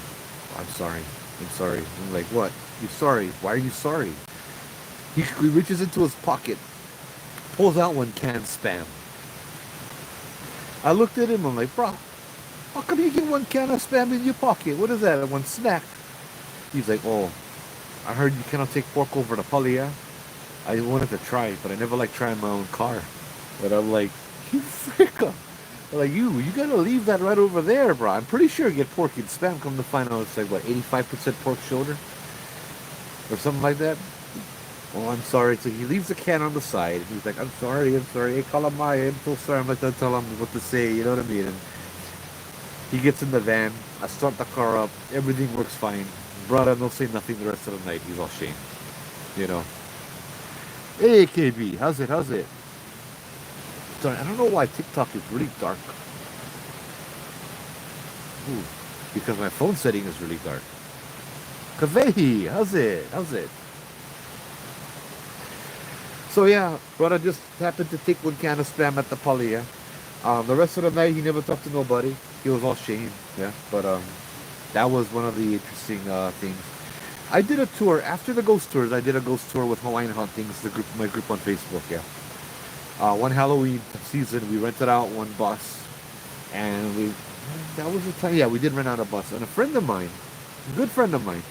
I'm sorry. I'm sorry. I'm like, what? You're sorry? Why are you sorry? He reaches into his pocket, pulls out one canned spam. I looked at him, I'm like, bro, how come you get one can of spam in your pocket? What is that? One snack? He's like, oh, I heard you cannot take pork over to Pali, yeah? I wanted to try it, but I never like trying my own car. But I'm like, you fricka. Like, you gotta leave that right over there, bro. I'm pretty sure you get pork in spam. Come to find out, it's like, what, 85% pork shoulder? Or something like that? Oh, I'm sorry. So he leaves the can on the side. He's like, I'm sorry. Hey, calamari, I'm so sorry. I'm not gonna tell him what to say, you know what I mean? And he gets in the van. I start the car up. Everything works fine. Brother, don't say nothing the rest of the night. He's all shamed, you know. Hey, KB, how's it? Sorry, I don't know why TikTok is really dark. Ooh, because my phone setting is really dark. Kavehi, how's it? So yeah, brother just happened to take one can of spam at the Pali, yeah. The rest of the night he never talked to nobody. He was all shamed, yeah. But that was one of the interesting things. I did a tour after the ghost tours. I did a ghost tour with Hawaiian Hauntings, my group on Facebook, yeah. One Halloween season, we rented out one bus, and that was the time. Yeah, we did rent out a bus, and a friend of mine, a good friend of mine.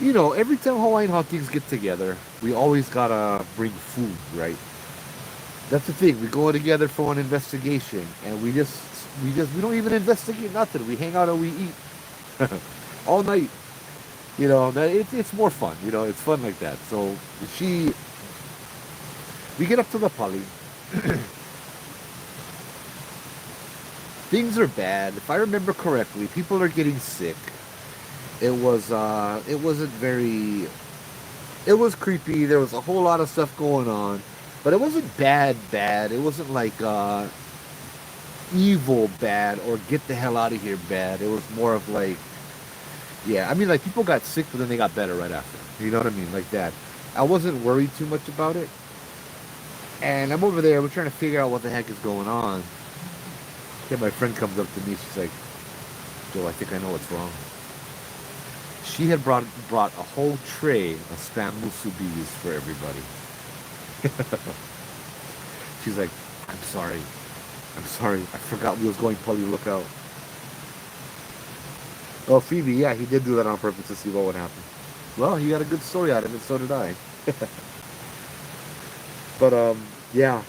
You know, every time Hawaiian Hauntings get together, we always gotta bring food, right? That's the thing. We go together for an investigation, and we don't even investigate nothing. We hang out and we eat all night. You know, it's more fun. You know, it's fun like that. So we get up to the Pali. Things are bad. If I remember correctly, people are getting sick. It wasn't very, it was creepy. There was a whole lot of stuff going on, but it wasn't bad. It wasn't like evil bad or get the hell out of here bad. It was more of like, yeah, I mean, like people got sick, but then they got better right after. You know what I mean? Like that. I wasn't worried too much about it. And I'm over there. We're trying to figure out what the heck is going on. Then my friend comes up to me. She's like, Joe, I think I know what's wrong. She had brought a whole tray of spam musubis for everybody. She's like, I'm sorry. I forgot we was going Pali lookout. Oh, Phoebe, yeah, he did do that on purpose to see what would happen. Well, he got a good story out of it, so did I. But, yeah,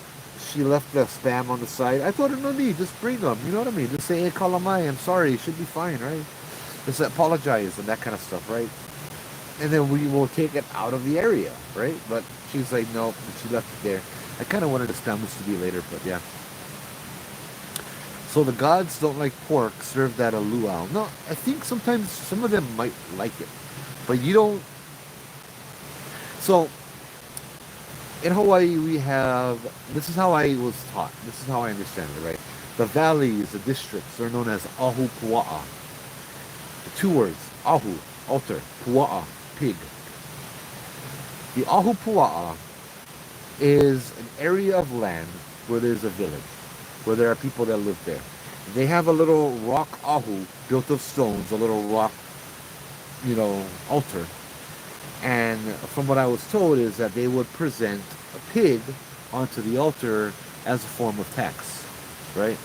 she left the spam on the side. I told her, no need, just bring them. You know what I mean? Just say, hey, calamai, I'm sorry. It should be fine, right? Just apologize and that kind of stuff, right? And then we will take it out of the area, right? But she's like, no, she left it there. I kind of wanted the spam to be later, but yeah. So the gods don't like pork served at a luau. No, I think sometimes some of them might like it, but you don't. So in Hawaii, we have, this is how I was taught. This is how I understand it, right? The valleys, the districts are known as Ahu Pua'a. The two words, Ahu, altar, Pua'a, pig. The Ahu Pua'a is an area of land where there's a village, where there are people that live there. They have a little rock Ahu built of stones, a little rock, altar. And from what I was told is that they would present a pig onto the altar as a form of tax, right?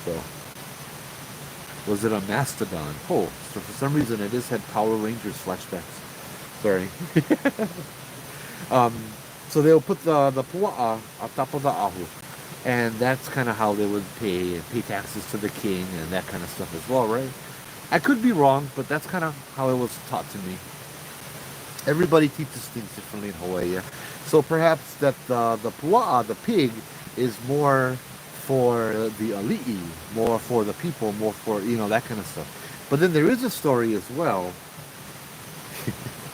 So, was it a mastodon? Oh, so for some reason I just had Power Rangers flashbacks. Sorry. So they'll put the pua'a on top of the ahu, and that's kind of how they would pay taxes to the king and that kind of stuff as well, right? I could be wrong, but that's kind of how it was taught to me. Everybody teaches things differently in Hawaii, yeah? So perhaps that the pua'a, the pig, is more for the ali'i, more for the people, more for, that kind of stuff. But then there is a story as well.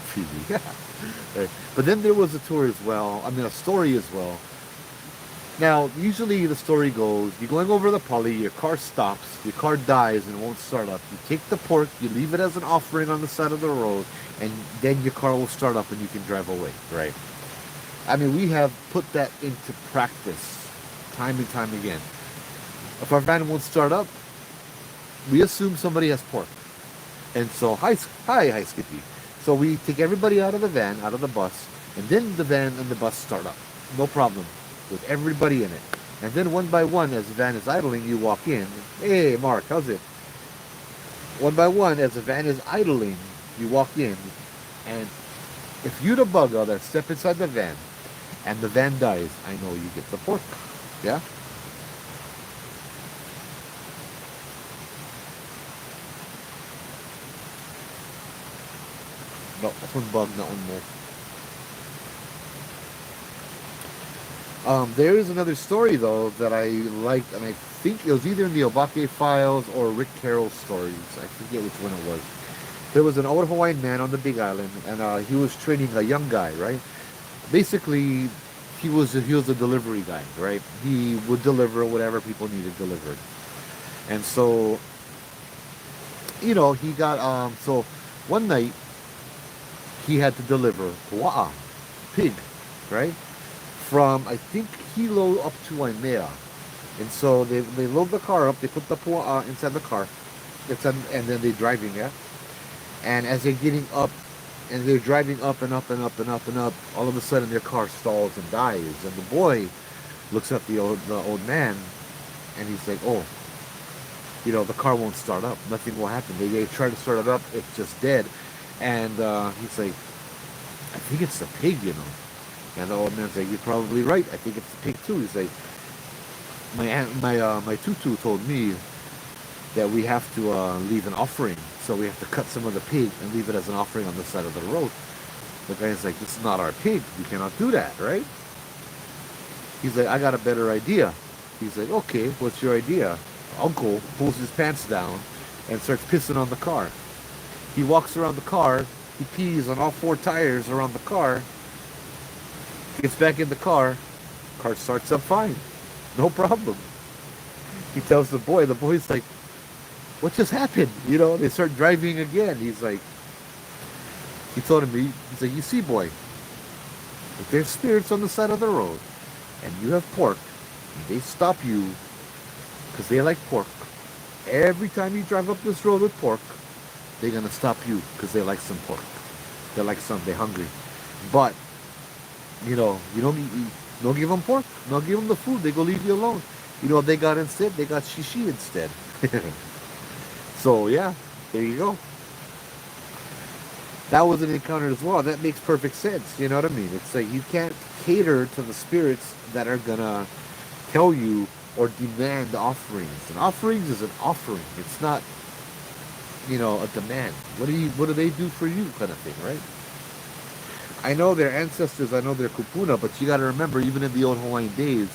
Phoebe. Right. But then there was a tour as well. I mean, a story as well. Now, usually the story goes, you're going over the Pali, your car stops, your car dies and won't start up. You take the pork, you leave it as an offering on the side of the road, and then your car will start up and you can drive away, right? I mean, we have put that into practice time and time again. If our van won't start up, we assume somebody has pork. And so, hi Skippy. So we take everybody out of the van, out of the bus, and then the van and the bus start up. No problem with everybody in it. And then one by one, as the van is idling, you walk in. Hey, Mark, how's it? One by one, as the van is idling, you walk in, and if you the bugger that step inside the van, and the van dies, I know you get the pork. Yeah? No, one bug, not one more. There is another story though that I liked, and I think it was either in the Obake Files or Rick Carroll's stories. I forget which one it was. There was an old Hawaiian man on the Big Island, and he was training a young guy. Right? Basically, he was a delivery guy. Right? He would deliver whatever people needed delivered, and so he got so one night he had to deliver pua'a, pig, right? From I think Hilo up to Waimea. And so they load the car up, they put the pua'a inside the car, and then they're driving, yeah? And as they're getting up, and they're driving up and up and up and up and up, all of a sudden their car stalls and dies. And the boy looks at the old man, and he's like, oh, the car won't start up. Nothing will happen. They try to start it up, it's just dead. And he's like, I think it's the pig. And the old man's like, you're probably right. I think it's the pig too. He's like, my tutu told me that we have to leave an offering. So we have to cut some of the pig and leave it as an offering on the side of the road. The guy's like, this is not our pig. We cannot do that, right? He's like, I got a better idea. He's like, okay, what's your idea? Uncle pulls his pants down and starts pissing on the car. He walks around the car. He pees on all four tires around the car. Gets back in the car starts up fine. No problem. He tells the boy's like, what just happened? They start driving again. He told him, he's like, you see, boy, if there's spirits on the side of the road and you have pork, and they stop you because they like pork, every time you drive up this road with pork, they're going to stop you because they like some pork. They're hungry. But you don't give them pork, don't give them the food, they go leave you alone. You know what they got instead? They got shishi instead. So yeah, there you go. That was an encounter as well. That makes perfect sense. You know what I mean? It's like you can't cater to the spirits that are gonna tell you or demand offerings. And offerings is an offering. It's not, a demand. What do they do for you kind of thing, right? I know their ancestors, I know their kupuna, but you got to remember, even in the old Hawaiian days,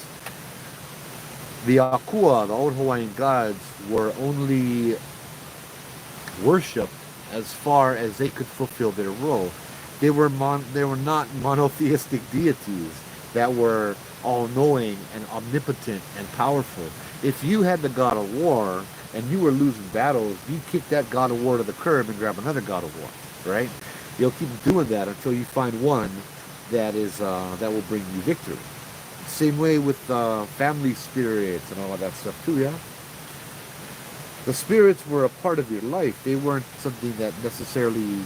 the akua, the old Hawaiian gods, were only worshipped as far as they could fulfill their role. They were not monotheistic deities that were all-knowing and omnipotent and powerful. If you had the god of war and you were losing battles, you kick that god of war to the curb and grab another god of war, right? You'll keep doing that until you find one that will bring you victory. Same way with family spirits and all of that stuff too, yeah? The spirits were a part of your life. They weren't something that necessarily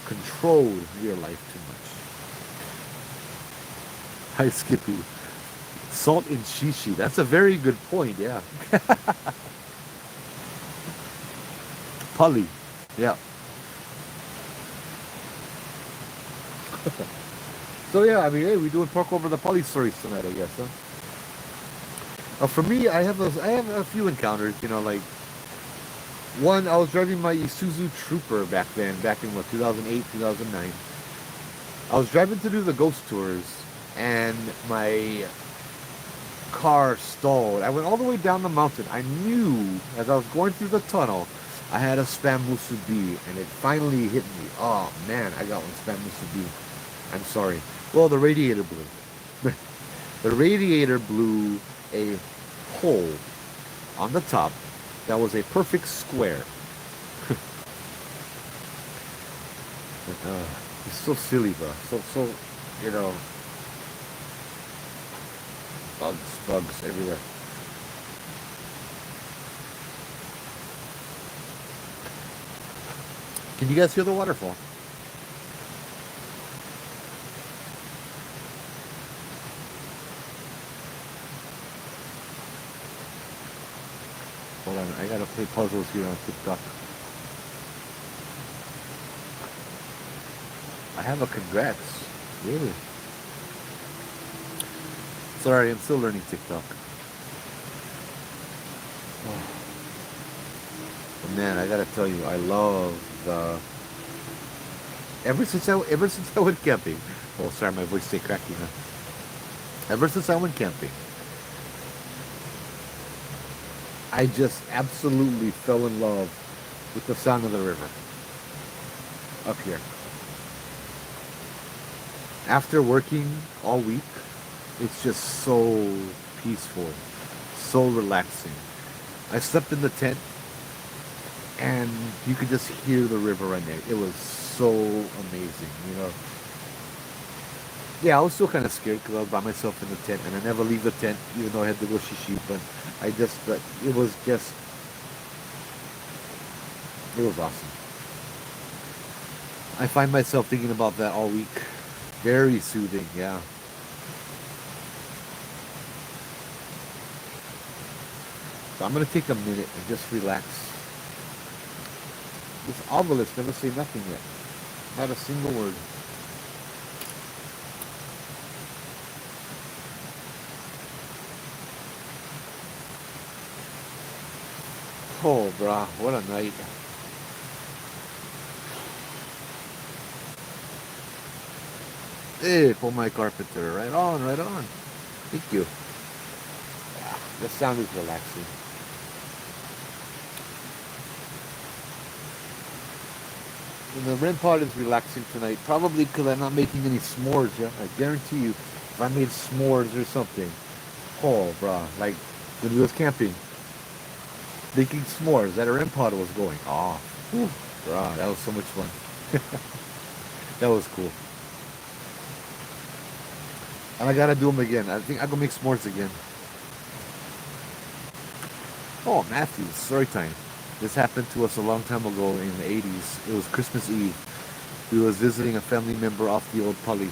controlled your life too much. Hi, Skippy. Salt in shishi. That's a very good point, yeah. Pali. Yeah. So yeah, I mean, hey, we're doing pork over the Pali stories tonight, I guess, huh? For me, I have a few encounters, like one, I was driving my Isuzu Trooper back in 2008, 2009. I was driving to do the ghost tours, and my car stalled. I went all the way down the mountain. I knew as I was going through the tunnel, I had a spam musubi, and it finally hit me. Oh man, I got one spam musubi. I'm sorry. Well, the radiator blew. The radiator blew a hole on the top that was a perfect square. It's so silly, bro. So, bugs everywhere. Can you guys hear the waterfall? Hold on, I gotta play puzzles here on TikTok. I have a congrats. Really? Sorry, I'm still learning TikTok. Oh, but man, I gotta tell you, I love the. Ever since I went camping. Oh, sorry, my voice stay cracking. Huh? Ever since I went camping, I just absolutely fell in love with the sound of the river up here. After working all week, it's just so peaceful, so relaxing. I slept in the tent and you could just hear the river right there. It was so amazing, you know. Yeah, I was still kind of scared because I was by myself in the tent and I never leave the tent even though I had to go sheep. But it was just, it was awesome. I find myself thinking about that all week. Very soothing, yeah. So I'm gonna take a minute and just relax. This obelisk never say nothing yet. Not a single word. Oh, brah, what a night. Hey, for my carpenter. Right on, right on. Thank you. Yeah, the sound is relaxing. And the REM pod is relaxing tonight, probably because I'm not making any s'mores, yeah? I guarantee you, if I made s'mores or something, oh, brah, like when we was camping, making s'mores, that REM pod was going off. Whew, brah, that was so much fun. That was cool. And I gotta do them again. I think I'm gonna make s'mores again. Oh, Matthew, story time. This happened to us a long time ago in the 80s. It was Christmas Eve. We was visiting a family member off the old Pali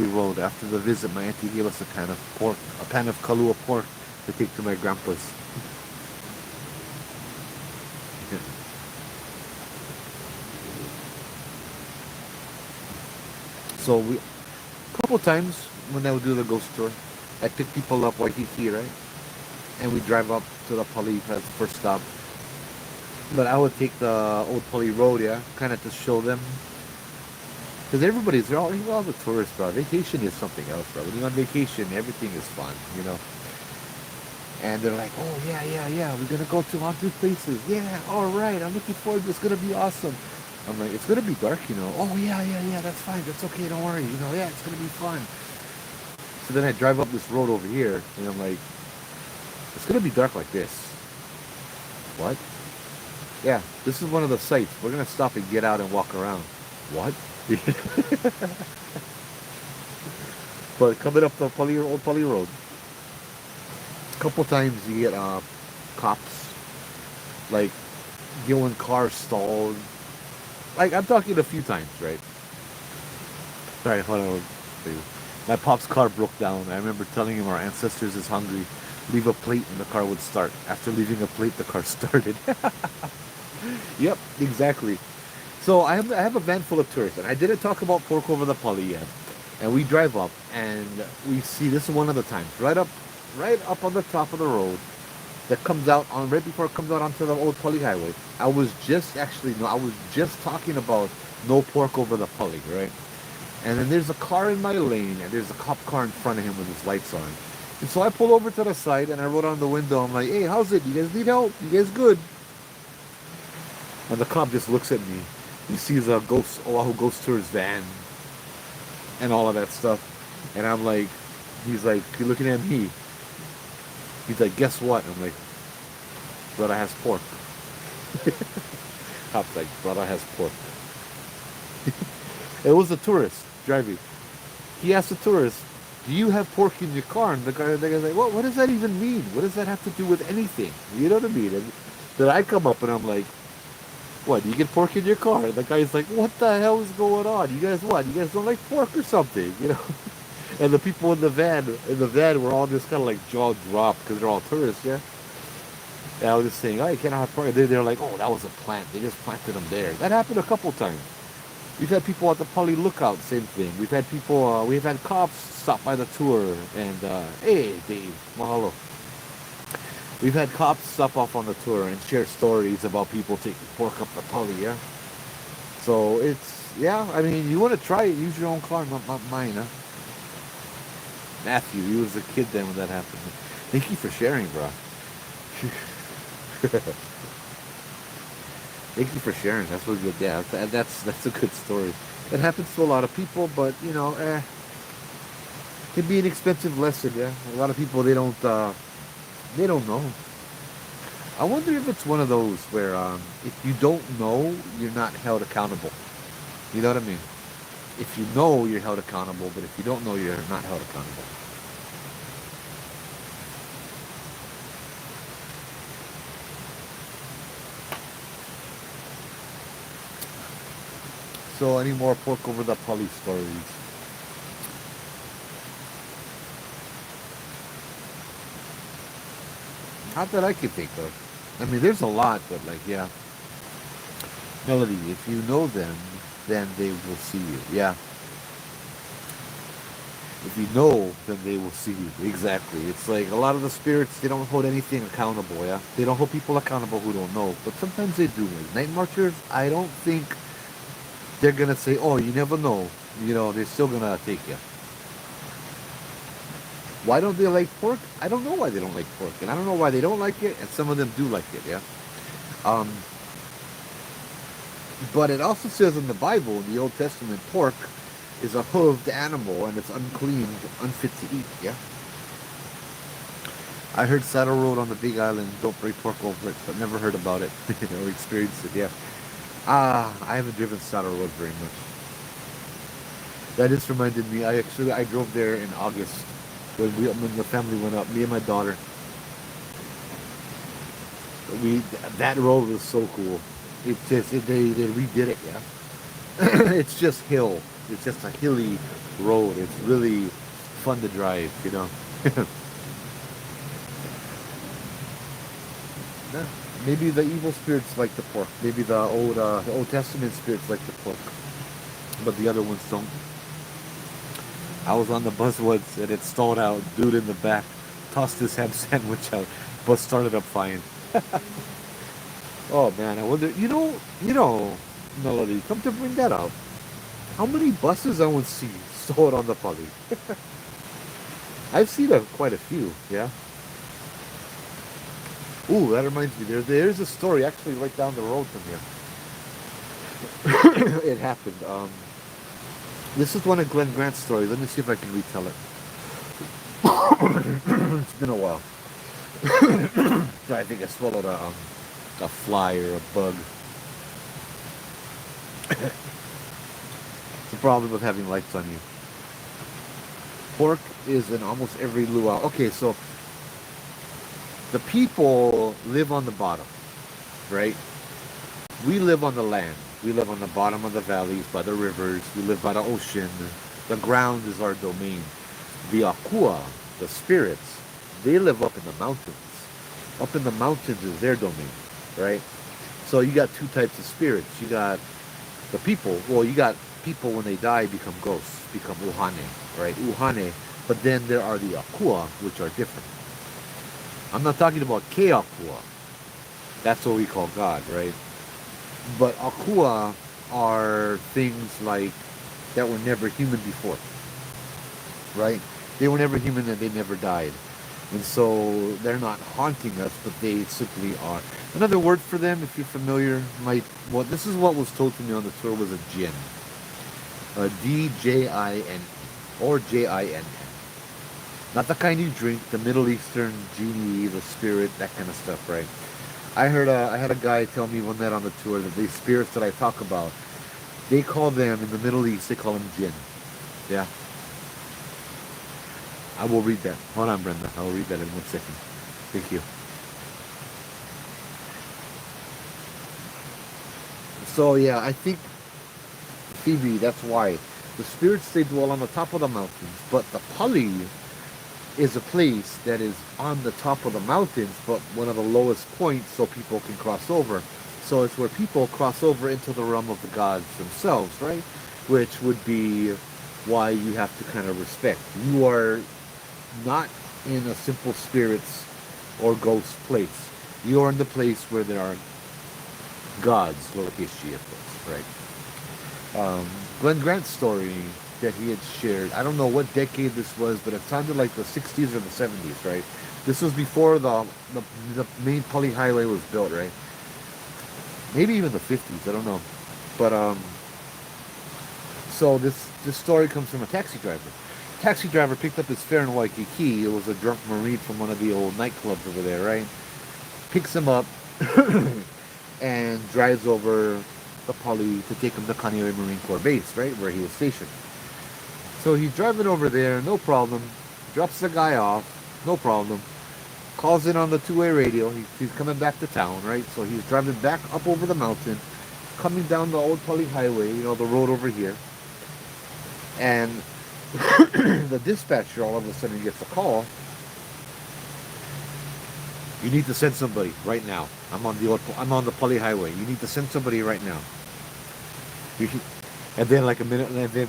Road. After the visit, my auntie gave us a pan of kalua pork to take to my grandpa's. So a couple times when I would do the ghost tour, I pick people up Waikiki, right? And we drive up to the Pali as the first stop. But I would take the old Pali Road, yeah, kind of to show them. Because they're all the tourists, bro. Vacation is something else, bro. When you're on vacation, everything is fun, you know. And they're like, oh, yeah, yeah, yeah, we're going to go to haunted places. Yeah, all right, I'm looking forward to it. It's going to be awesome. I'm like, it's going to be dark, you know. Oh, yeah, yeah, yeah, that's fine. That's okay, don't worry. You know, yeah, it's going to be fun. So then I drive up this road over here, and I'm like, it's going to be dark like this. What? Yeah, this is one of the sites. We're going to stop and get out and walk around. What? But coming up the old Pali Road, a couple times you get cops, like, when cars stalled. Like, I'm talking a few times, right? Sorry, hold on. My pop's car broke down. I remember telling him our ancestors is hungry. Leave a plate and the car would start. After leaving a plate, the car started. Yep, exactly. So I have a van full of tourists, and I didn't talk about pork over the Pali yet. And we drive up, and we see this is one of the times right up on the top of the road that comes out on right before it comes out onto the old Pali Highway. I was just talking about no pork over the Pali, right? And then there's a car in my lane, and there's a cop car in front of him with his lights on. And so I pull over to the side, and I wrote on the window, I'm like, hey, how's it? You guys need help? You guys good? And the cop just looks at me. He sees a Oahu Ghost Tours van and all of that stuff. And I'm like, he's like, you're looking at me. He's like, guess what? I'm like, brother has pork. Cop's like, brother has pork. It was a tourist driving. He asked the tourist, do you have pork in your car? And the guy's like, what does that even mean? What does that have to do with anything? You know what I mean? And then I come up and I'm like, what, do you get pork in your car? And the guy's like, what the hell is going on? You guys what? You guys don't like pork or something, you know? And the people in the van were all just kind of like jaw dropped because they're all tourists, yeah? And I was just saying, oh, you cannot have pork. They're like, oh, that was a plant. They just planted them there. That happened a couple times. We've had people at the Pali lookout, same thing. We've had people, we've had cops stop by the tour and, hey, Dave, mahalo. We've had cops stop off on the tour and share stories about people taking pork up the Pali, yeah? So it's, yeah, I mean, you want to try it, use your own car, not mine, huh? Matthew, he was a kid then when that happened. Thank you for sharing, bro. Thank you for sharing. That's what good. Yeah, that's a good story. It happens to a lot of people, but you know, it can be an expensive lesson. Yeah, a lot of people they don't know. I wonder if it's one of those where if you don't know, you're not held accountable. You know what I mean? If you know, you're held accountable, but if you don't know, you're not held accountable. So, any more pork over the Pali stories? Not that I can think of. I mean, there's a lot, but like, yeah. Melody, if you know them, then they will see you. Yeah. If you know, then they will see you. Exactly. It's like a lot of the spirits, they don't hold anything accountable, yeah? They don't hold people accountable who don't know. But sometimes they do. Like night marchers, I don't think they're gonna say, oh, you never know. You know, they're still gonna take you. Why don't they like pork? I don't know why they don't like pork. And I don't know why they don't like it, and some of them do like it, yeah? Um, but it also says in the Bible, in the Old Testament, pork is a hooved animal and it's unclean, unfit to eat, yeah? I heard Saddle Road on the Big Island, don't bring pork over it, but never heard about it, or experienced it, yeah. I haven't driven Saddle Road very much. That just reminded me, I drove there in August when the family went up, me and my daughter. We That road was so cool. They redid it, yeah. It's just hill. It's just a hilly road. It's really fun to drive, you know. Yeah. Maybe the evil spirits like the pork. Maybe the Old Testament spirits like the pork, but the other ones don't. I was on the bus once and it stalled out. Dude in the back tossed his ham sandwich out. Bus started up fine. Oh man, I wonder. Melody, come to bring that up. How many buses I would see stored on the Pali? I've seen quite a few. Yeah. Ooh, that reminds me. There's a story actually right down the road from here. It happened. This is one of Glenn Grant's stories. Let me see if I can retell it. It's been a while. I think I swallowed a fly or a bug. It's the problem with having lights on you. Pork is in almost every luau. Okay, so the people live on the bottom, right? We live on the land. We live on the bottom of the valleys, by the rivers. We live by the ocean. The ground is our domain. The Akua, the spirits, they live up in the mountains. Up in the mountains is their domain, right? So you got two types of spirits. You got the people. Well, you got people when they die become ghosts, become uhane, right? Uhane. But then there are the Akua, which are different. I'm not talking about Ke Akua. That's what we call God, right? But Akua are things like that were never human before, right? They were never human and they never died. And so they're not haunting us, but they simply are. Another word for them, if you're familiar, this is what was told to me on the tour, was a jinn. A D-J-I-N, or J-I-N. Not the kind you drink, the Middle Eastern genie, the spirit, that kind of stuff, right? I had a guy tell me one night on the tour that the spirits that I talk about, they call them, in the Middle East, they call them jinn. Yeah. I will read that. Hold on, Brenda. I will read that in 1 second. Thank you. So, yeah, I think, Phoebe, that's why. The spirits, they dwell on the top of the mountains, but the Pali, is a place that is on the top of the mountains, but one of the lowest points so people can cross over. So it's where people cross over into the realm of the gods themselves, right? Which would be why you have to kind of respect. You are not in a simple spirits or ghost place. You are in the place where there are gods, lowercase g, of course, right? Glenn Grant's story that he had shared, I don't know what decade this was, but it sounded like the 60s or the 70s, right? This was before the main Pali Highway was built, right? Maybe even the 50s, I don't know. But so this story comes from a taxi driver. Taxi driver picked up his fare in Waikiki. It was a drunk Marine from one of the old nightclubs over there, right? Picks him up and drives over the Pali to take him to Kaneohe Marine Corps Base, right, where he was stationed. So he's driving over there, no problem. Drops the guy off, no problem. Calls in on the two-way radio. He's coming back to town, right? So he's driving back up over the mountain, coming down the old Pali Highway, the road over here. And the dispatcher all of a sudden gets a call. You need to send somebody right now. I'm on the Pali Highway. You need to send somebody right now. And then like a minute, and then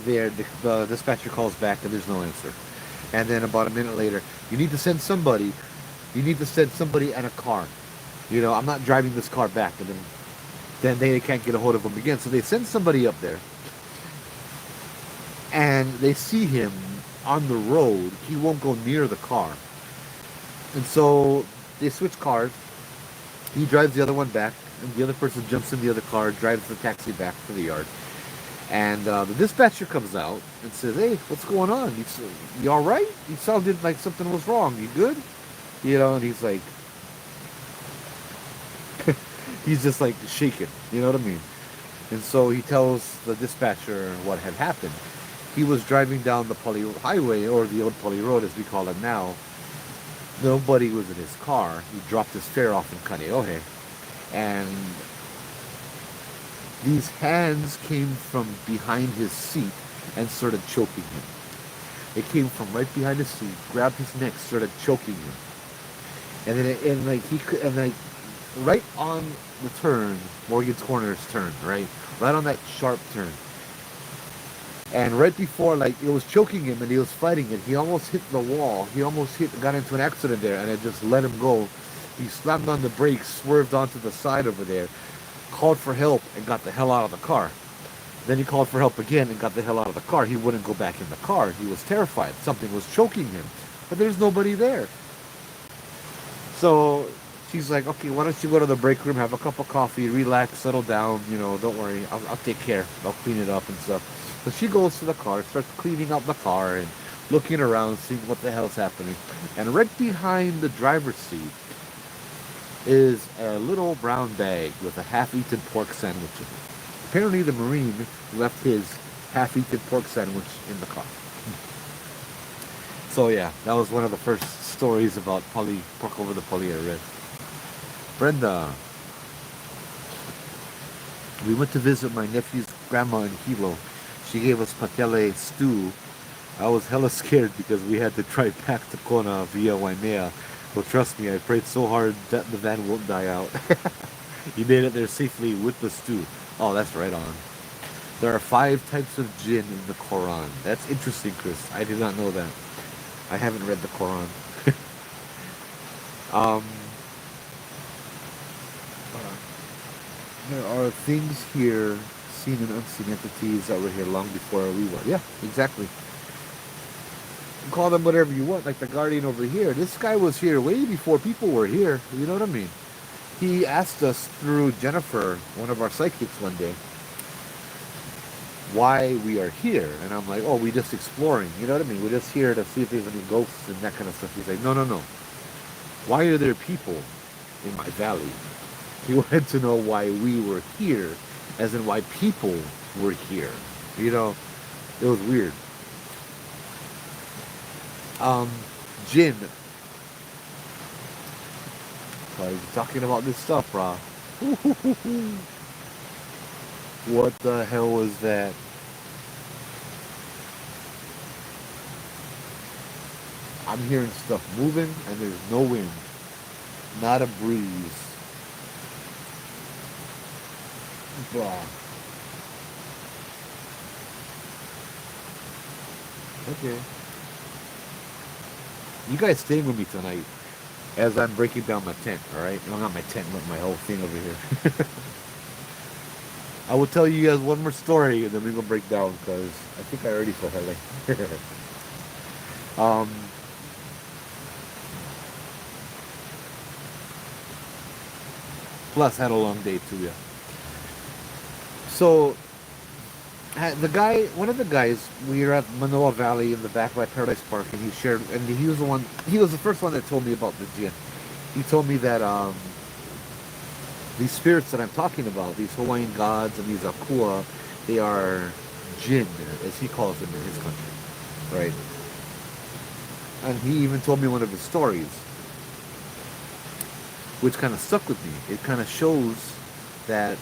the dispatcher calls back and there's no answer. And then about a minute later, you need to send somebody. You need to send somebody and a car. I'm not driving this car back. And then they can't get a hold of him again. So they send somebody up there. And they see him on the road. He won't go near the car. And so they switch cars. He drives the other one back. And the other person jumps in the other car, drives the taxi back to the yard. And the dispatcher comes out and says, "Hey, what's going on? You all right? You sounded like something was wrong. You good?" And he's like, he's just like shaking. You know what I mean? And so he tells the dispatcher what had happened. He was driving down the Pali Highway, or the old Pali Road as we call it now. Nobody was in his car. He dropped his fare off in Kaneohe. And these hands came from behind his seat and started choking him. It came from right behind his seat, grabbed his neck, started choking him. And then right on the turn, Morgan's Corner's turn, right on that sharp turn. And right before, it was choking him and he was fighting it, he almost hit the wall. He almost got into an accident there, and it just let him go. He slammed on the brakes, swerved onto the side over there, called for help, and got the hell out of the car. Then he called for help again and got the hell out of the car. He wouldn't go back in the car. He was terrified. Something was choking him. But there's nobody there. So she's like, "Okay, why don't you go to the break room, have a cup of coffee, relax, settle down, don't worry, I'll take care. I'll clean it up and stuff." So she goes to the car, starts cleaning up the car and looking around, seeing what the hell's happening. And right behind the driver's seat is a little brown bag with a half-eaten pork sandwich in it. Apparently the Marine left his half-eaten pork sandwich in the car. So yeah, that was one of the first stories about pork over the Pali I read. Brenda, we went to visit my nephew's grandma in Hilo. She gave us Pele stew. I was hella scared because we had to try back to Kona via Waimea. But trust me, I prayed so hard that the van won't die out. You made it there safely with the stew. Oh, that's right on. There are 5 types of jinn in the Quran. That's interesting, Chris. I did not know that. I haven't read the Quran. um, there are things here, seen and unseen entities that were here long before we were. Yeah, exactly. Call them whatever you want, like the guardian over here. This guy was here way before people were here. You know what I mean? He asked us through Jennifer, one of our psychics, one day, why we are here. And I'm like, "Oh, we're just exploring." You know what I mean? We're just here to see if there's any ghosts and that kind of stuff. He's like, no. Why are there people in my valley? He wanted to know why we were here, as in why people were here. It was weird. Jinn. Why are you talking about this stuff, brah? What the hell was that? I'm hearing stuff moving, and there's no wind, not a breeze. Blah. Okay. You guys staying with me tonight as I'm breaking down my tent, alright? Well, not my tent, but my whole thing over here. I will tell you guys one more story and then we're gonna break down because I think I already saw Pele. um, plus had a long day too, yeah. So the guy, one of the guys, we were at Manoa Valley in the back by Paradise Park, and he shared, and he was the one, he was the first one that told me about the jinn. He told me that these spirits that I'm talking about, these Hawaiian gods and these Akua, they are jinn, as he calls them in his country, right? And he even told me one of his stories, which kind of stuck with me. It kind of shows that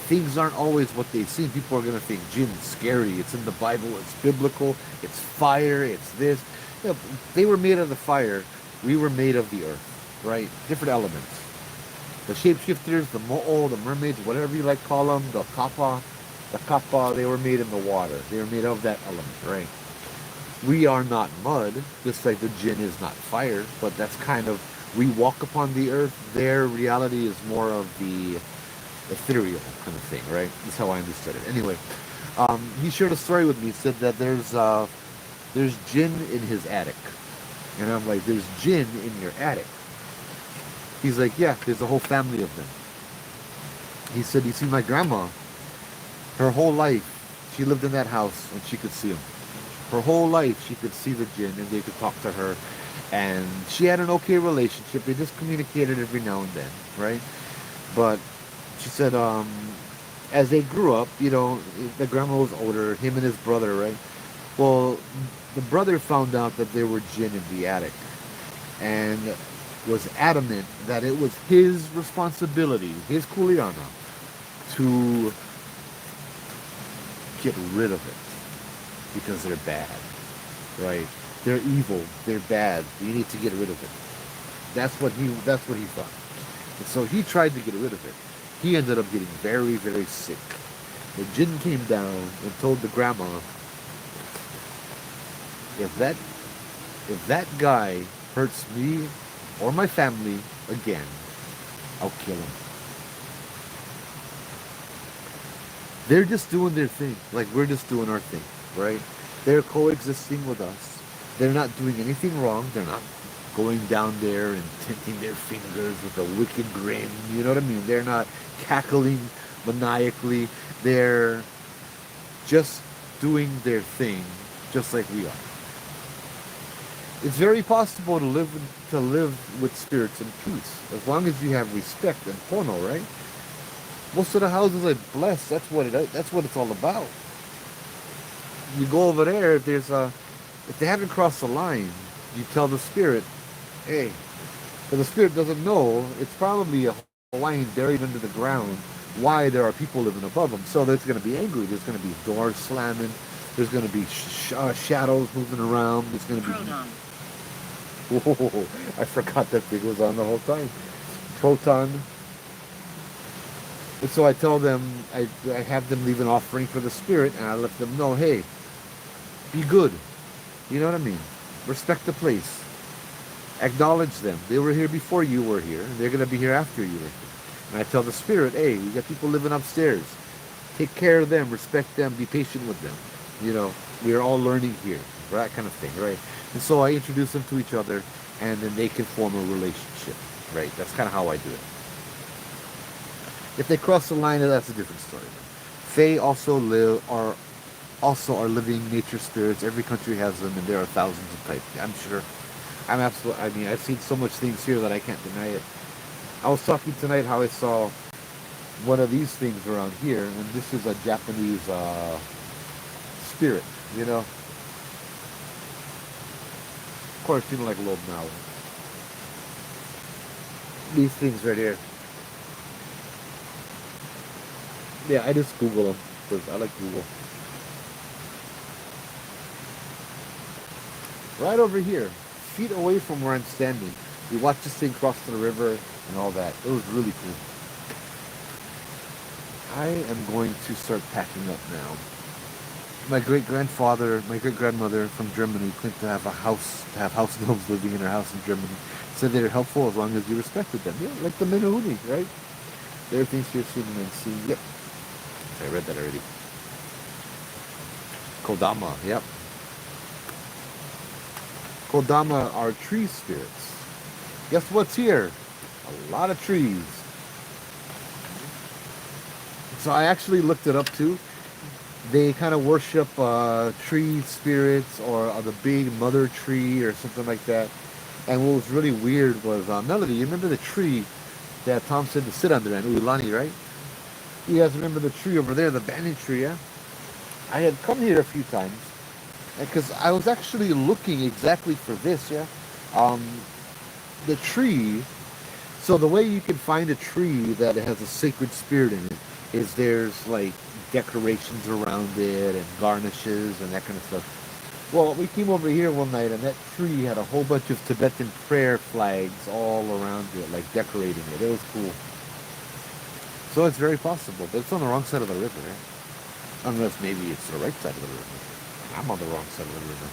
things aren't always what they seem. People are going to think jinn is scary. It's in the Bible. It's biblical. It's fire. It's this. You know, they were made of the fire. We were made of the earth, right? Different elements. The shapeshifters, the mo'o, the mermaids, whatever you like to call them, the kappa, they were made in the water. They were made of that element, right? We are not mud, just like the jinn is not fire, but that's kind of, we walk upon the earth. Their reality is more of the ethereal kind of thing, right? That's how I understood it. Anyway, he shared a story with me. He said that there's jinn in his attic, and I'm like, there's jinn in your attic? He's like, yeah, there's a whole family of them. He said, you see, my grandma, her whole life, she lived in that house and she could see them. Her whole life, she could see the jinn and they could talk to her, and she had an okay relationship. They just communicated every now and then, right? But she said, as they grew up, you know, the grandma was older, him and his brother, right? Well, the brother found out that there were jinn in the attic and was adamant that it was his responsibility, his kuleana, to get rid of it because they're bad, right? They're evil, they're bad. You need to get rid of it. That's what he thought. And so he tried to get rid of it. He ended up getting very, very sick. The jinn came down and told the grandma, if that guy hurts me or my family again, I'll kill him. They're just doing their thing, like we're just doing our thing, right? They're coexisting with us. They're not doing anything wrong. They're not going down there and tinting their fingers with a wicked grin. You know what I mean? They're not cackling maniacally. They're just doing their thing, just like we are. It's very possible to live with spirits in peace, as long as you have respect and pono, right? Most of the houses are blessed. That's what it's all about. You go over there, if they haven't crossed the line, you tell the spirit, hey, but the spirit doesn't know, it's probably a Hawaiian buried under the ground, why there are people living above them. So there's going to be angry. There's going to be doors slamming. There's going to be shadows moving around. There's going to be... Whoa, I forgot that thing was on the whole time. Proton. And so I tell them, I have them leave an offering for the spirit, and I let them know, hey, be good. You know what I mean? Respect the place. Acknowledge them. They were here before you were here, and they're going to be here after you were here. And I tell the spirit, hey, we got people living upstairs. Take care of them, respect them, be patient with them. You know, we are all learning here, that kind of thing, right? And so I introduce them to each other, and then they can form a relationship, right? That's kind of how I do it. If they cross the line, that's a different story. Fae also are living nature spirits. Every country has them, and there are thousands of types. I'm sure. I mean, I've seen so much things here that I can't deny it. I was talking tonight how I saw one of these things around here, and this is a Japanese spirit, you know. Of course, you know, like Lobe now. These things right here. Yeah, I just Google them because I like Google. Right over here. feet away from where I'm standing. We watched this thing cross the river and all that. It was really cool. I am going to start packing up now. My great grandfather, my great grandmother from Germany claimed to have house gnomes living in her house in Germany. Said they were helpful as long as you respected them. Yeah, like the Menahuni, right? There are things you're seeing and seeing. Yep. I read that already. Kodama, yep. Kodama are tree spirits. Guess what's here? A lot of trees. So I actually looked it up too. They kind of worship tree spirits or the big mother tree or something like that. And what was really weird was, Melody, you remember the tree that Tom said to sit under, and Ulani, right? You guys remember the tree over there, the banyan tree, yeah? I had come here a few times because I was actually looking exactly for this, yeah? Um, the tree, so the way you can find a tree that has a sacred spirit in it is there's like decorations around it and garnishes and that kind of stuff. Well, we came over here one night and that tree had a whole bunch of Tibetan prayer flags all around it, like decorating it. It was cool. So it's very possible, but it's on the wrong side of the river, eh? Unless maybe it's the right side of the river. I'm on the wrong side of the river.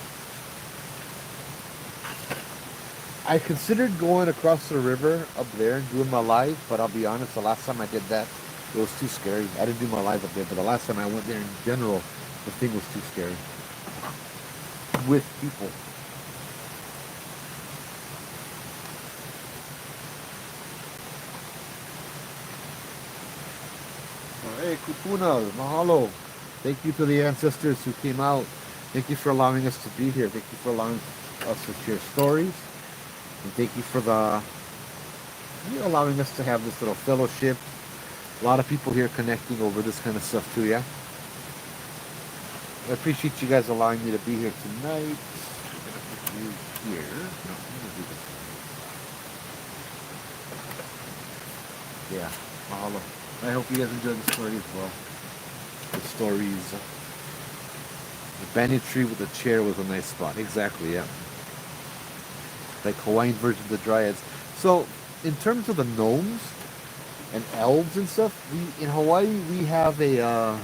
I considered going across the river up there and doing my live, but I'll be honest, the last time I did that, it was too scary. I didn't do my live up there, but the last time I went there in general, the thing was too scary. With people. Hey, Kupuna, mahalo. Thank you to the ancestors who came out. Thank you for allowing us to be here. Thank you for allowing us to share stories. And thank you for allowing us to have this little fellowship. A lot of people here connecting over this kind of stuff too, yeah? I appreciate you guys allowing me to be here tonight. I'm gonna put you here. No, I'm gonna do this. Yeah, mahalo. I hope you guys enjoyed the story as well. The stories. The banyan tree with the chair was a nice spot. Exactly, yeah. Like Hawaiian version of the dryads. So, in terms of the gnomes and elves and stuff, in Hawaii we have a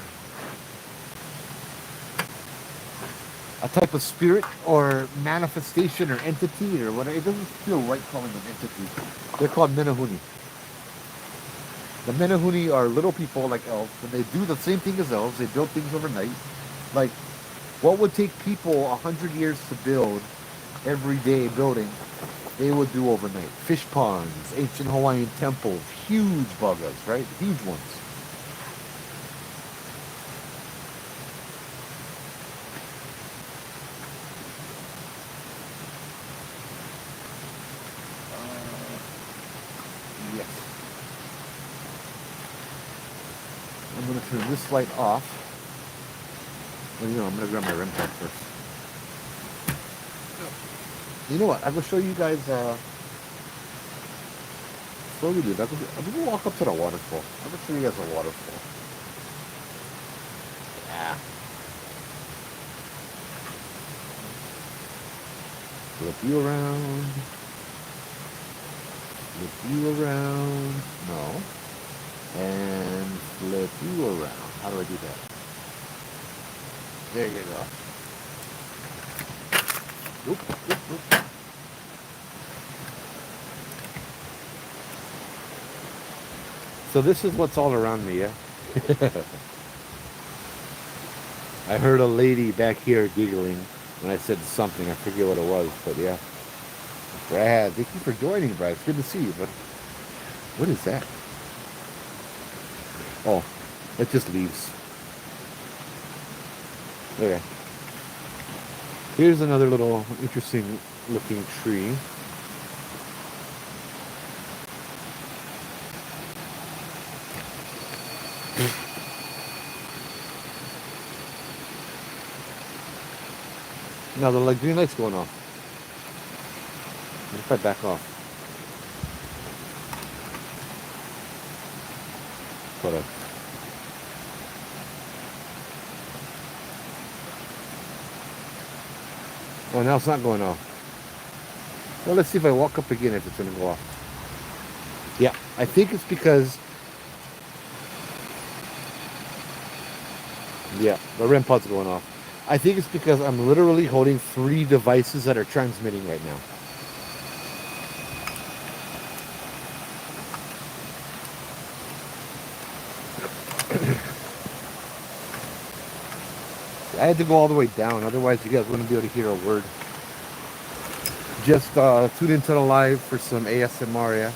type of spirit or manifestation or entity or whatever. It doesn't feel right calling them entities. They're called menahuni. The menahuni are little people like elves, and they do the same thing as elves. They build things overnight. Like, what would take people 100 years to build every day building, they would do overnight. Fish ponds, ancient Hawaiian temples, huge bagas, right? Huge ones. Yes. I'm going to turn this light off. Well, I'm going to grab my REM pad first. You know what? I will show you guys, before we do that, I'm going to walk up to the waterfall. I'm going to show you guys a waterfall. Yeah. Flip you around. Flip you around. No. And flip you around. How do I do that? There you go. Oop, oop, oop. So this is what's all around me, yeah? I heard a lady back here giggling when I said something. I forget what it was, but yeah. Brad, thank you for joining, Brad. It's good to see you, but what is that? Oh, it just leaves. Okay. Here's another little interesting looking tree. Now the green light's going off. What if I back off? Put up. Oh, now it's not going off. Well, let's see if I walk up again if it's gonna go off. Yeah, I think it's because, yeah, the REM pod's going off. I think it's because I'm literally holding 3 devices that are transmitting right now. I had to go all the way down, otherwise you guys wouldn't be able to hear a word. Just tune into the live for some ASMR, yeah?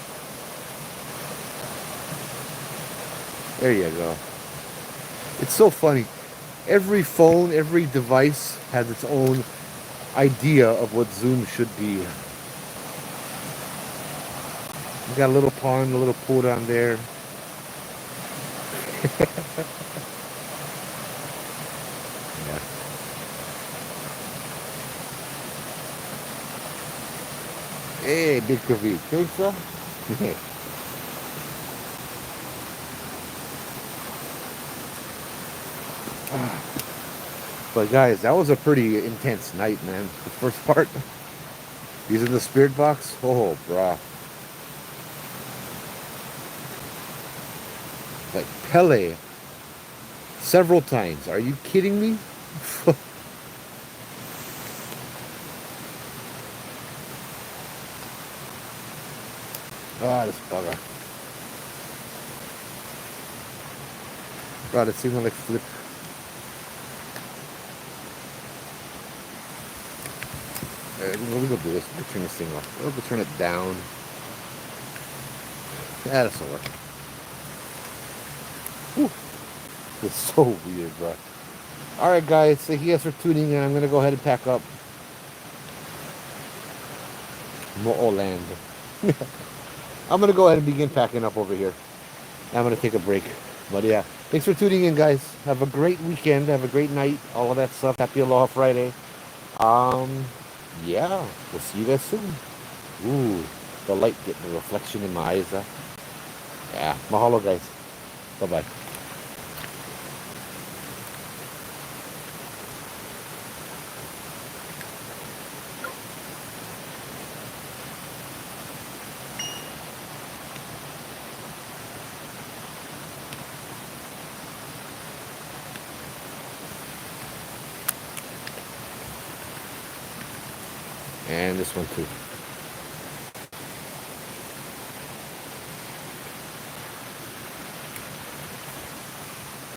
There you go. It's so funny. Every phone, every device has its own idea of what Zoom should be. You got a little pond, a little pool down there. Yeah. Hey, Big Kavi. Pizza? But guys, that was a pretty intense night, man. The first part, using the spirit box. Oh, brah. Like Pele, several times. Are you kidding me? Ah, this bugger. God, it seemed like flip. Let me go do this. Let me turn this thing off. Let me turn it down. Yeah, that's all right. Whew. It's so weird, bro. All right, guys. Thank you guys for tuning in. I'm gonna go ahead and pack up. Mo'oland. I'm gonna go ahead and begin packing up over here. I'm gonna take a break. But yeah, thanks for tuning in, guys. Have a great weekend. Have a great night. All of that stuff. Happy Aloha Friday. Um, yeah, we'll see you guys soon. Ooh, the light getting the reflection in my eyes. Yeah, mahalo, guys. Bye bye. And this one too.